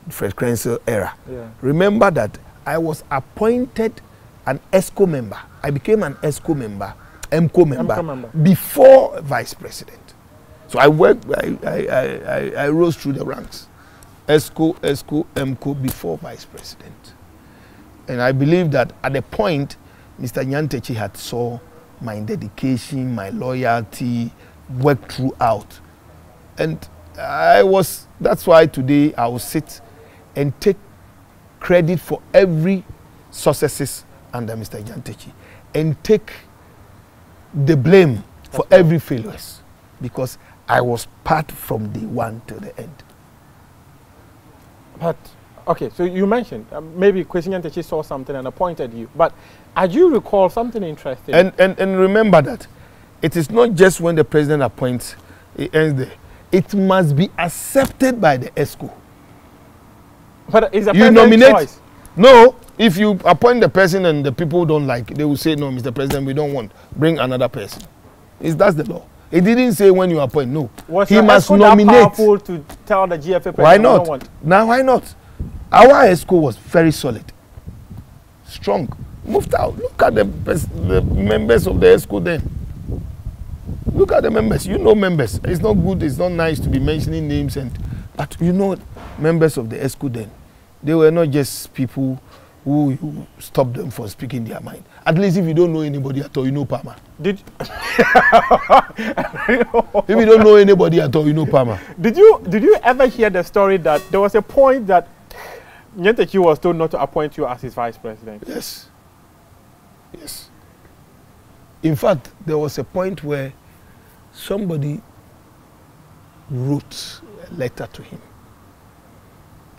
[SPEAKER 2] Fred Krensu era. Yeah. Remember that I was appointed an ESCO member. I became an ESCO member, EMCO member, before vice president. So I worked, I rose through the ranks. ESCO, EMCO before vice president. And I believe that at the point, Mr. Nyantakyi had saw my dedication, my loyalty, worked throughout. And that's why today I will sit and take credit for every successes under Mr. Nyantakyi and take the blame for every failures, because I was part from day one to the end.
[SPEAKER 1] But, okay, so you mentioned maybe Kwesi Nyantakyi saw something and appointed you, but I do recall something interesting.
[SPEAKER 2] And remember that it is not just when the president appoints, it ends there. It must be accepted by the ESCO.
[SPEAKER 1] But is a
[SPEAKER 2] you nominate
[SPEAKER 1] choice?
[SPEAKER 2] No, if you appoint the person and the people don't like it, they will say, no, Mr. President, we don't want, bring another person. That's the law. It didn't say when you appoint, no.
[SPEAKER 1] Was
[SPEAKER 2] he must nominate.
[SPEAKER 1] That powerful to tell the GFA president?
[SPEAKER 2] Why not? Now, why not? Our ESCO was very solid, strong, moved out. Look at the members of the ESCO then. Look at the members. You know members. It's not good, it's not nice to be mentioning names, but you know members of the ESCO then. They were not just people who you stop them from speaking their mind. At least if you don't know anybody at all, you know Palmer.
[SPEAKER 1] Did
[SPEAKER 2] if you don't know anybody at all, you know Palmer.
[SPEAKER 1] Did you ever hear the story that there was a point that Nyantakyi was told not to appoint you as his vice president?
[SPEAKER 2] Yes. Yes. In fact, there was a point where somebody wrote a letter to him,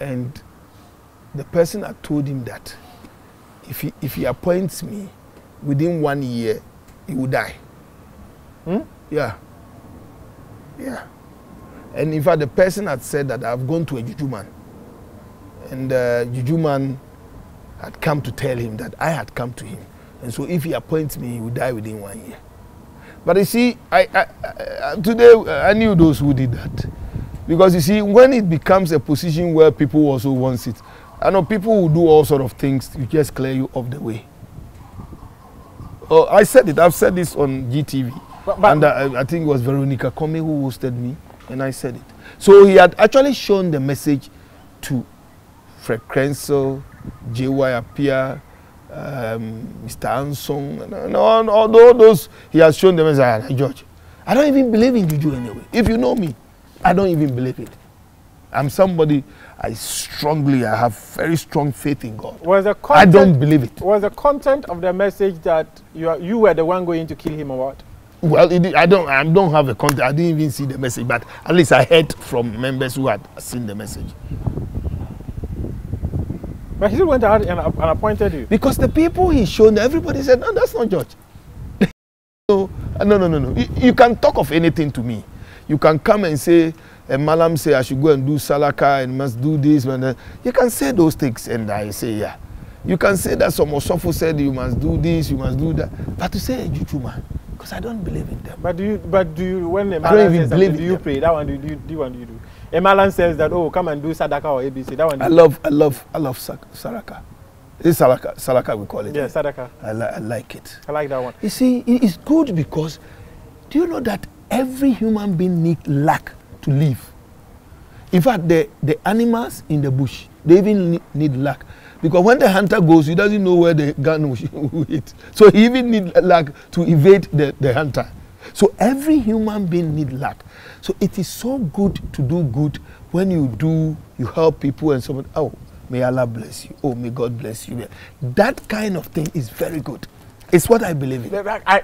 [SPEAKER 2] and the person had told him that if he appoints me within 1 year, he will die.
[SPEAKER 1] Hmm?
[SPEAKER 2] Yeah. Yeah. And in fact, the person had said that I've gone to a juju man, and juju man had come to tell him that I had come to him, and so if he appoints me, he will die within 1 year. But you see, today I knew those who did that, because you see, when it becomes a position where people also want it, I know people will do all sort of things to just clear you off the way. Oh, I said it. I've said this on GTV, and I think it was Veronica Kome who hosted me, and I said it. So he had actually shown the message to Fred Krenzel, Geoge Afriyie, Mr. Ansong, and all those. He has shown the message. George, I don't even believe in juju anyway. If you know me, I don't even believe it. I'm somebody, I have very strong faith in God. I don't believe it.
[SPEAKER 1] Was the content of the message that you were the one going to kill him or what?
[SPEAKER 2] Well, I don't have a content. I didn't even see the message, but at least I heard from members who had seen the message.
[SPEAKER 1] But he still went out and appointed you.
[SPEAKER 2] Because the people he showed, everybody said, no, that's not George. No. You can talk of anything to me. You can come and say, Malam say I should go and do Salaka and must do this. And you can say those things, and I say, yeah. You can say that some Osofo said you must do this, you must do that. But to say a juju man, because I don't believe in them.
[SPEAKER 1] But do you when a Malam says something, do you pray? That one do you do? A Malam says that, oh, come and do Sadaka or ABC. That one.
[SPEAKER 2] I love Saraka. It's Salaka we call it.
[SPEAKER 1] Yeah, Sadaka.
[SPEAKER 2] I like it.
[SPEAKER 1] I like that one.
[SPEAKER 2] You see, it's good because do you know that every human being needs luck to live? In fact, the animals in the bush, they even need luck. Because when the hunter goes, he doesn't know where the gun will hit. So he even needs luck to evade the hunter. So every human being needs luck. So it is so good to do good when you help people and someone, oh, may Allah bless you. Oh, may God bless you. That kind of thing is very good. It's what I believe in.
[SPEAKER 1] I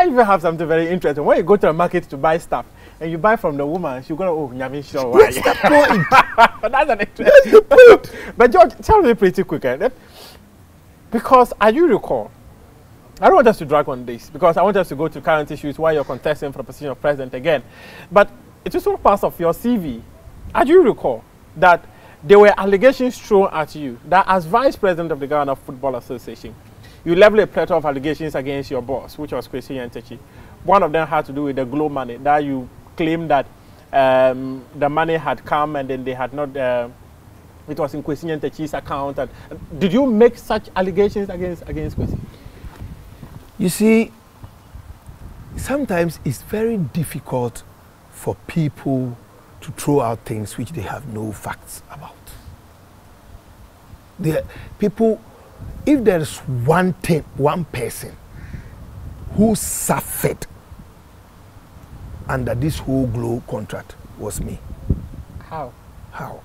[SPEAKER 1] even have something very interesting. When you go to the market to buy stuff, and you buy from the woman, she's going to, oh, Nyami Shaw.
[SPEAKER 2] What's the point?
[SPEAKER 1] That's an interesting point. But George, tell me pretty quick, because as you recall, I don't want us to drag on this, because I want us to go to current issues while you're contesting for the position of president again. But it is all part of your CV. As you recall, that there were allegations thrown at you that as vice president of the Ghana Football Association, you leveled a plethora of allegations against your boss, which was Kwesi Nyantakyi. One of them had to do with the Glow money, that you claimed that the money had come and then they had not it was in Kwesi Nyantakyi's account. And did you make such allegations against Kwesi?
[SPEAKER 2] You see, sometimes it's very difficult for people to throw out things which they have no facts about. People, if there's one person who suffered under this whole Glo contract, was me.
[SPEAKER 1] How?
[SPEAKER 2] How?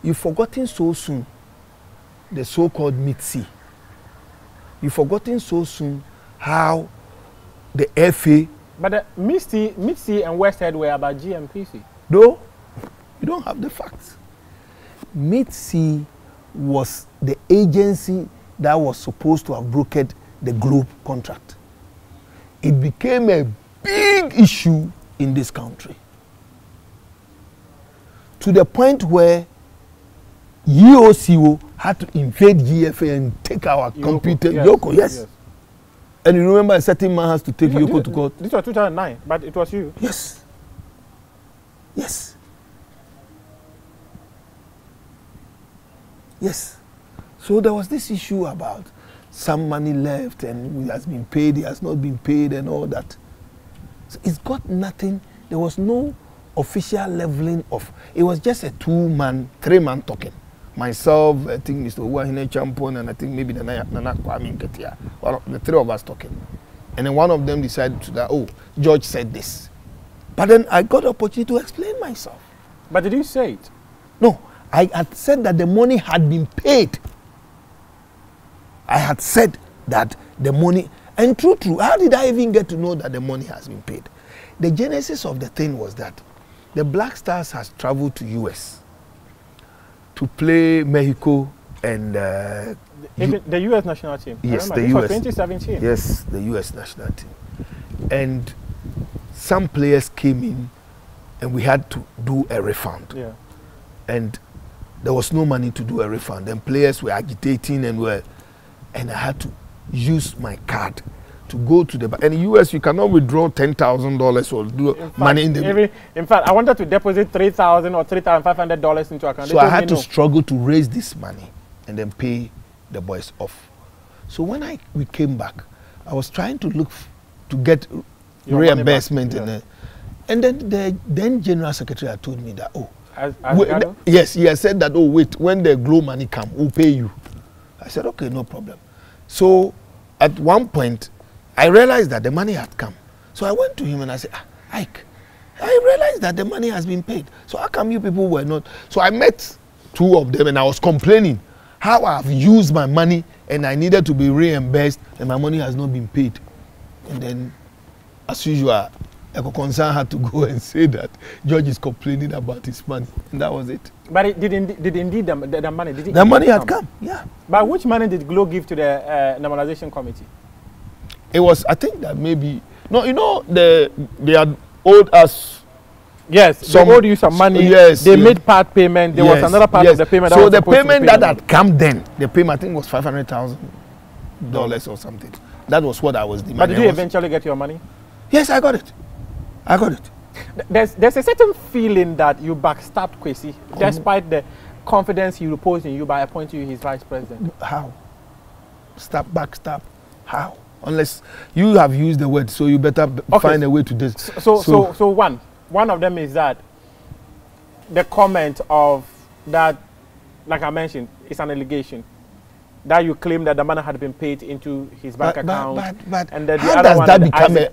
[SPEAKER 2] You've forgotten so soon the so-called Mitzi. You've forgotten so soon how the FA.
[SPEAKER 1] But the Mitzi and Westhead were about GMPC.
[SPEAKER 2] No, you don't have the facts. Mitzi was the agency that was supposed to have brokered the Globe contract. It became a big issue in this country, to the point where EOCO had to invade GFA and take our computer.
[SPEAKER 1] Yes,
[SPEAKER 2] Yoko, yes. And you remember a certain man has to take Yoko to court?
[SPEAKER 1] This was 2009, but it was you.
[SPEAKER 2] Yes. Yes. Yes. So there was this issue about some money left and it has been paid, it has not been paid and all that. So it's got nothing. There was no official leveling of. It was just a three-man talking. Myself, I think Mr. Uwahine Champon, and I think maybe Nana Kwame Nketia. The three of us talking. And then one of them decided to that, oh, George said this. But then I got the opportunity to explain myself.
[SPEAKER 1] But did you say it?
[SPEAKER 2] No, I had said that the money had been paid. I had said that the money, and true, how did I even get to know that the money has been paid? The genesis of the thing was that the Black Stars has traveled to US to play Mexico and
[SPEAKER 1] the US national team.
[SPEAKER 2] Yes, the
[SPEAKER 1] US.
[SPEAKER 2] US.
[SPEAKER 1] 2017.
[SPEAKER 2] Yes, the US national team. And some players came in and we had to do a refund.
[SPEAKER 1] Yeah.
[SPEAKER 2] And there was no money to do a refund. And players were agitating and I had to use my card to go to the bank. And in the US, you cannot withdraw $10,000 or do money in the.
[SPEAKER 1] In fact, I wanted to deposit $3,000 or $3,500 into account.
[SPEAKER 2] So I had to struggle to raise this money and then pay the boys off. So when we came back, I was trying to look to get reimbursement, and then the then General Secretary had told me that yes, he had said that wait, when the Glo money come, we'll pay you. I said okay, no problem. So at one point, I realized that the money had come. So I went to him and I said, Ike, I realized that the money has been paid. So how come you people were not? So I met two of them and I was complaining how I've used my money and I needed to be reimbursed and my money has not been paid. And then, as usual, Eco Concern had to go and say that George is complaining about his money. And that was it.
[SPEAKER 1] But it did indeed the money? Did it
[SPEAKER 2] the money had come, yeah.
[SPEAKER 1] But which money did Glo give to the normalization committee?
[SPEAKER 2] It was, I think that maybe, no, you know, they had owed us.
[SPEAKER 1] Yes, they owed you some money.
[SPEAKER 2] Yes,
[SPEAKER 1] they made part payment. There was another part of the payment.
[SPEAKER 2] So the payment that had come then, the payment I think was $500,000 or something. That was what I was demanding.
[SPEAKER 1] But did you eventually get your money?
[SPEAKER 2] Yes, I got it. I got it.
[SPEAKER 1] There's a certain feeling that you backstabbed Kwesi, despite the confidence he reposed in you by appointing you his vice president.
[SPEAKER 2] How? Backstab? How? Unless you have used the word, so you better find a way to this.
[SPEAKER 1] So one of them is that the comment of that, like I mentioned, it's an allegation that you claim that the money had been paid into his bank account, and then the other one,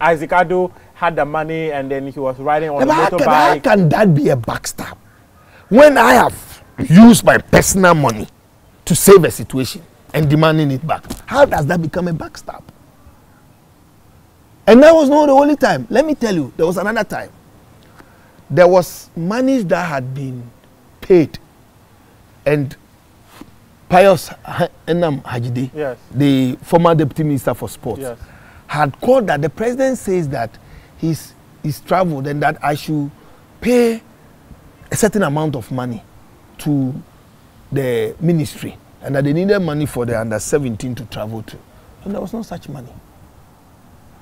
[SPEAKER 1] Isaac Ado, had the money and then he was riding on a motorbike.
[SPEAKER 2] How can that be a backstab? When I have used my personal money to save a situation and demanding it back, how does that become a backstab? And that was not the only time. Let me tell you, there was another time. There was monies that had been paid, and Pius Enam Hajide,
[SPEAKER 1] yes,
[SPEAKER 2] the former deputy minister for sports,
[SPEAKER 1] yes,
[SPEAKER 2] had called that the president says that he's traveled and that I should pay a certain amount of money to the ministry and that they needed money for the under 17 to travel to. And there was no such money.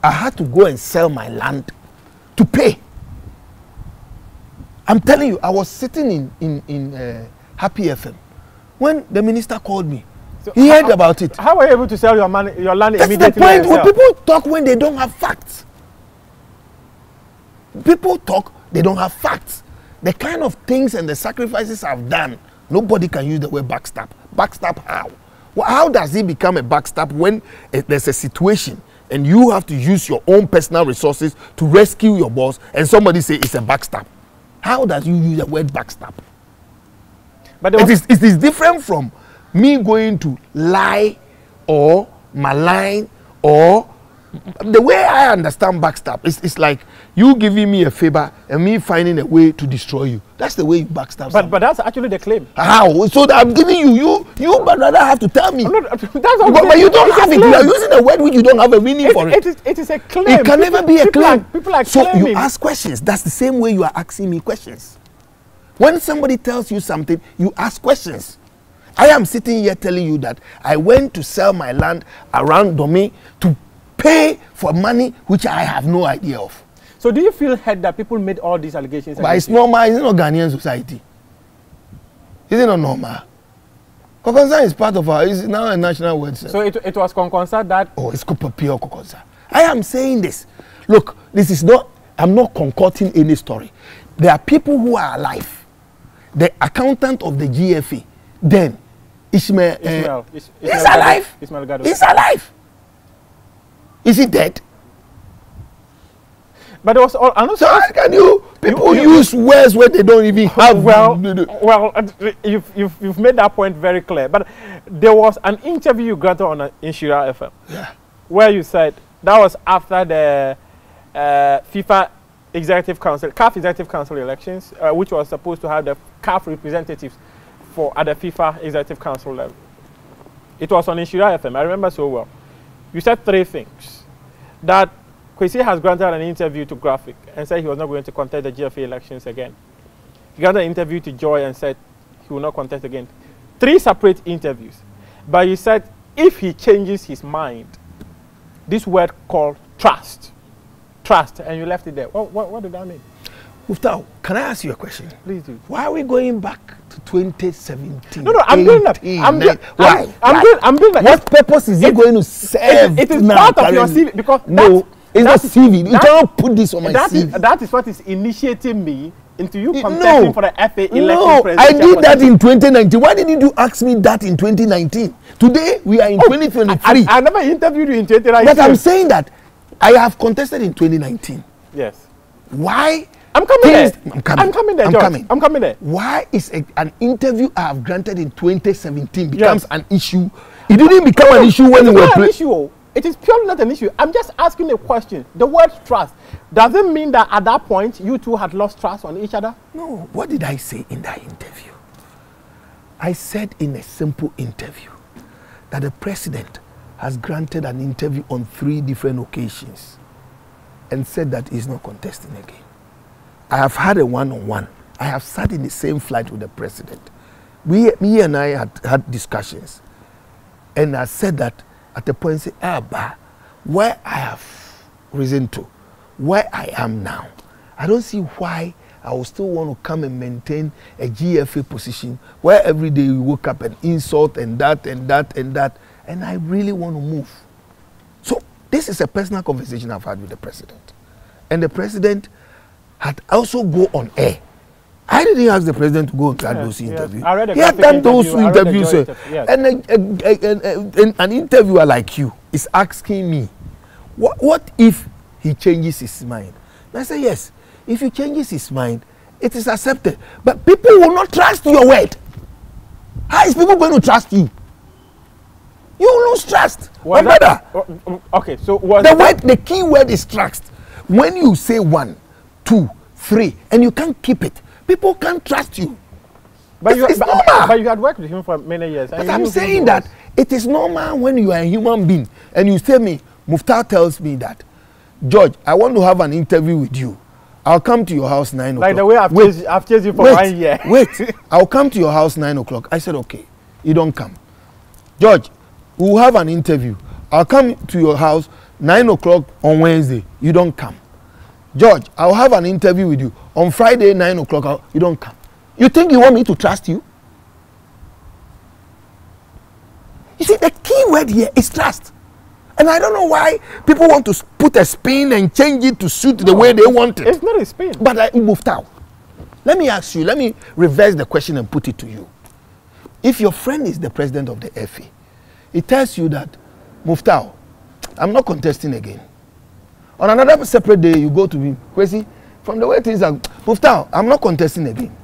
[SPEAKER 2] I had to go and sell my land to pay. I'm telling you, I was sitting in Happy FM when the minister called me.
[SPEAKER 1] So
[SPEAKER 2] He heard about it.
[SPEAKER 1] How were you able to sell your land
[SPEAKER 2] That's
[SPEAKER 1] immediately?
[SPEAKER 2] the point. When
[SPEAKER 1] yourself?
[SPEAKER 2] people talk when they don't have facts. People talk, they don't have facts. The kind of things and the sacrifices I've done, nobody can use the word backstab. Backstab how? Well, how does it become a backstab when there's a situation and you have to use your own personal resources to rescue your boss and somebody say it's a backstab? How does you use the word backstab?
[SPEAKER 1] But
[SPEAKER 2] It is different from me going to lie or malign or the way I understand backstab. It's like you giving me a favor and me finding a way to destroy you. That's the way you backstab.
[SPEAKER 1] But that's actually the claim.
[SPEAKER 2] How? So that I'm giving you but rather have to tell me.
[SPEAKER 1] That's
[SPEAKER 2] But you don't have it. You are using a word which you don't have a meaning for it.
[SPEAKER 1] It is a claim.
[SPEAKER 2] It can never be a claim.
[SPEAKER 1] People are
[SPEAKER 2] so
[SPEAKER 1] claiming.
[SPEAKER 2] you ask questions. That's the same way you are asking me questions. When somebody tells you something, you ask questions. I am sitting here telling you that I went to sell my land around Dome to pay for money which I have no idea of.
[SPEAKER 1] So do you feel hurt that people made all these allegations?
[SPEAKER 2] But it's normal. It's not Ghanaian society. Is it not normal? Kokonsa is part of our. It's now a national word.
[SPEAKER 1] So it was Kokonsa that.
[SPEAKER 2] Oh, it's pure Kokonsa. I am saying this. Look, this is not. I'm not concocting any story. There are people who are alive. The accountant of the GFA, then Ismail is alive. He's alive. Is he dead?
[SPEAKER 1] But there was all.
[SPEAKER 2] So how can people use words where they don't even have?
[SPEAKER 1] Well, you've made that point very clear. But there was an interview you got on Inshira FM, where you said that was after the FIFA Executive Council, CAF Executive Council elections, which was supposed to have the CAF representatives at the FIFA Executive Council level. It was on Inshira FM. I remember so well. You said three things. That Kwesi has granted an interview to Graphic and said he was not going to contest the GFA elections again. He granted an interview to Joy and said he will not contest again. Three separate interviews. But you said if he changes his mind, this word called trust, and you left it there. What did that mean?
[SPEAKER 2] Muftau, can I ask you a question?
[SPEAKER 1] Please do.
[SPEAKER 2] Why are we going back to 2017?
[SPEAKER 1] No, I'm doing that.
[SPEAKER 2] Why?
[SPEAKER 1] I'm doing that.
[SPEAKER 2] What purpose is it going to serve?
[SPEAKER 1] It is part of your CV because
[SPEAKER 2] no, it's not CV. You cannot put this on my CV.
[SPEAKER 1] That is what is initiating me into you contesting for the FA election.
[SPEAKER 2] No, I did that in 2019. Why didn't you ask me that in 2019? Today we are in 2023.
[SPEAKER 1] I never interviewed you in 2019.
[SPEAKER 2] But I'm saying that I have contested in 2019.
[SPEAKER 1] Yes.
[SPEAKER 2] Why?
[SPEAKER 1] I'm coming there.
[SPEAKER 2] I'm coming
[SPEAKER 1] there.
[SPEAKER 2] Why is an interview I have granted in 2017 becomes an issue? It didn't become an issue when we were playing.
[SPEAKER 1] It is purely not an issue. I'm just asking a question. The word trust, does it mean that at that point you two had lost trust on each other?
[SPEAKER 2] No. What did I say in that interview? I said in a simple interview that the president has granted an interview on 3 different occasions and said that he's not contesting again. I have had a one-on-one. I have sat in the same flight with the president. Me and I had discussions. And I said that at the point, say, where I have risen to, where I am now, I don't see why I will still want to come and maintain a GFA position where every day we woke up and insult and that and that and that. And I really want to move. So this is a personal conversation I've had with the president. And the president had also go on air. I didn't ask the president to go and start those interviews. He had done those interviews. And an interviewer like you is asking me, what if he changes his mind? And I say, yes, if he changes his mind, it is accepted. But people will not trust your word. How is people going to trust you? You will lose trust.
[SPEAKER 1] Okay, so
[SPEAKER 2] the key word is trust. When you say 1, 2, 3, and you can't keep it, people can't trust you. But you
[SPEAKER 1] had worked with him for many years.
[SPEAKER 2] But I'm saying that it is normal when you are a human being and you tell me, Muftar tells me that, George, I want to have an interview with you. I'll come to your house 9 o'clock.
[SPEAKER 1] Like the way I've chased you for 1 year.
[SPEAKER 2] Wait, I'll come to your house 9 o'clock. I said, okay, you don't come. George, we'll have an interview. I'll come to your house 9 o'clock on Wednesday. You don't come. George, I'll have an interview with you. On Friday, 9 o'clock, you don't come. You think you want me to trust you? You see, the key word here is trust. And I don't know why people want to put a spin and change it to suit the way they want it.
[SPEAKER 1] It's not a spin.
[SPEAKER 2] But Muftau, let me ask you, let me reverse the question and put it to you. If your friend is the president of the FA, it tells you that, Muftau, I'm not contesting again. On another separate day, you go to him, Kwesi, from the way things are, Muftau, I'm not contesting again.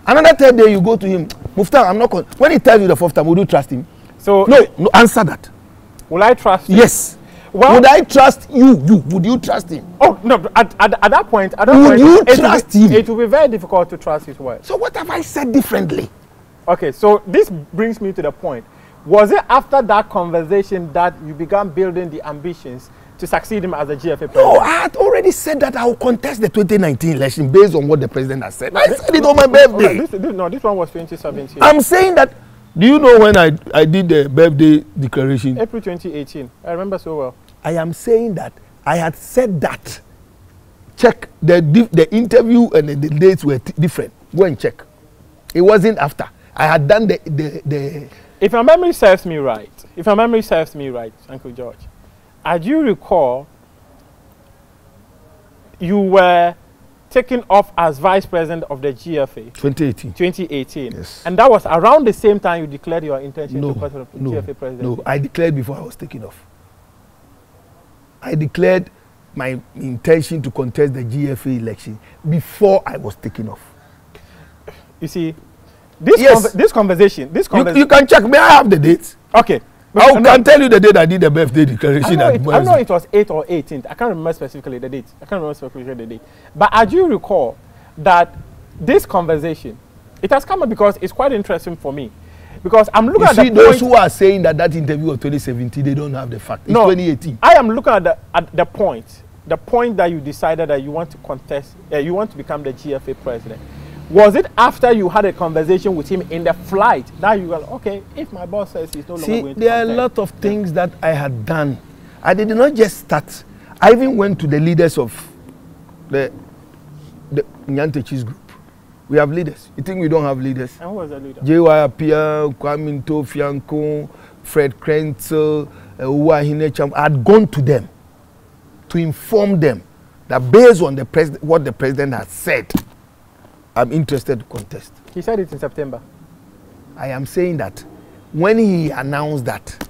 [SPEAKER 2] Another third day, you go to him, Muftau, I'm not when he tells you the fourth time, would you trust him?
[SPEAKER 1] So
[SPEAKER 2] no, answer that.
[SPEAKER 1] Will I trust him?
[SPEAKER 2] Yes.
[SPEAKER 1] Well,
[SPEAKER 2] would I trust you? Would you trust him?
[SPEAKER 1] Oh no! At that point,
[SPEAKER 2] would you trust him?
[SPEAKER 1] It will be very difficult to trust his word.
[SPEAKER 2] So what have I said differently?
[SPEAKER 1] Okay, so this brings me to the point. Was it after that conversation that you began building the ambitions to succeed him as a GFA president?
[SPEAKER 2] No, I had already said that I will contest the 2019 election based on what the president has said. I said it on my birthday.
[SPEAKER 1] This one was 2017.
[SPEAKER 2] I'm saying that. Do you know when I did the birthday declaration?
[SPEAKER 1] April 2018. I remember so well.
[SPEAKER 2] I am saying that I had said that. Check. The interview and the dates were different. Go and check. It wasn't after. I had done the
[SPEAKER 1] If my memory serves me right, Uncle George, I do recall you were taken off as vice president of the GFA. 2018.
[SPEAKER 2] Yes.
[SPEAKER 1] And that was around the same time you declared your intention to become GFA president.
[SPEAKER 2] No, I declared before I was taken off. I declared my intention to contest the GFA election before I was taken off.
[SPEAKER 1] You see, this conversation.
[SPEAKER 2] You can check. May I have the dates?
[SPEAKER 1] Okay.
[SPEAKER 2] I can tell you the date I did the birthday declaration.
[SPEAKER 1] I know it was 8th or 18th. I can't remember specifically the date. But I do recall that this conversation, it has come up because it's quite interesting for me. Because I'm looking at the point.
[SPEAKER 2] Those who are saying that interview of 2017, they don't have the fact. It's 2018.
[SPEAKER 1] I am looking at the point that you decided that you want to contest, you want to become the GFA president. Was it after you had a conversation with him in the flight that you were okay, if my boss says he's no longer going to contest?
[SPEAKER 2] There are a lot of things that I had done. I did not just start. I even went to the leaders of the Nyantechi's group. We have leaders. You think we don't have leaders?
[SPEAKER 1] And who was the leader?
[SPEAKER 2] Geoge Afriyie, Kwame Fianco, Fred Krentzel, Uwahine. I had gone to them to inform them that based on what the president has said, I'm interested to contest.
[SPEAKER 1] He said it in September.
[SPEAKER 2] I am saying that when he announced that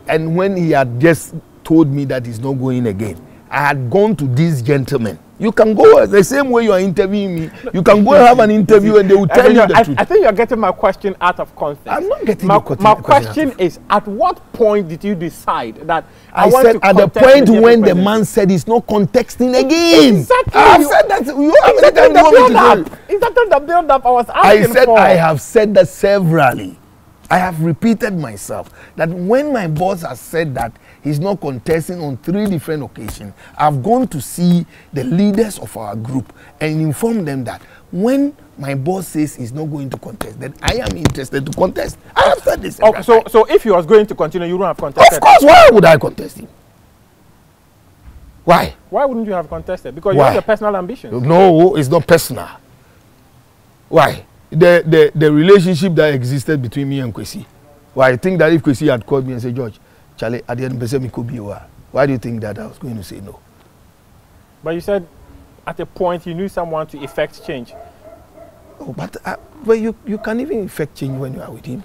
[SPEAKER 2] and when he had just told me that he's not going again, I had gone to these gentlemen. You can go the same way you are interviewing me. You can go and have an interview and they will tell you the truth.
[SPEAKER 1] I think you're getting my question out of context.
[SPEAKER 2] I'm not getting
[SPEAKER 1] my question is, at what point did you decide that
[SPEAKER 2] I
[SPEAKER 1] want
[SPEAKER 2] said
[SPEAKER 1] to
[SPEAKER 2] at the point when the man said he's not contesting again.
[SPEAKER 1] Exactly.
[SPEAKER 2] I have said that.
[SPEAKER 1] Is that the build-up I was asking
[SPEAKER 2] I said
[SPEAKER 1] for?
[SPEAKER 2] I have said that severally. I have repeated myself that when my boss has said that he's not contesting on 3 different occasions, I've gone to see the leaders of our group and inform them that when my boss says he's not going to contest, then I am interested to contest. I have said this.
[SPEAKER 1] So if he was going to continue, you don't have contested?
[SPEAKER 2] Of course, why would I contest him? Why?
[SPEAKER 1] Why wouldn't you have contested? Because you have your personal ambitions.
[SPEAKER 2] No, it's not personal. Why? The relationship that existed between me and Kwesi. Well, I think that if Kwesi had called me and said, George, Charlie, at the end of the day, why do you think that I was going to say no?
[SPEAKER 1] But you said at a point you knew someone to effect change.
[SPEAKER 2] Oh, but you can even effect change when you are with him.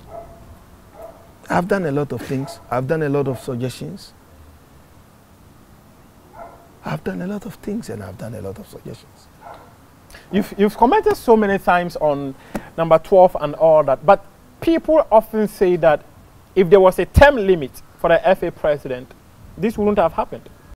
[SPEAKER 2] I've done a lot of things. I've done a lot of suggestions. I've done a lot of things and I've done a lot of suggestions.
[SPEAKER 1] You've commented so many times on number 12 and all that, but people often say that if there was a term limit for the FA president, this wouldn't have happened.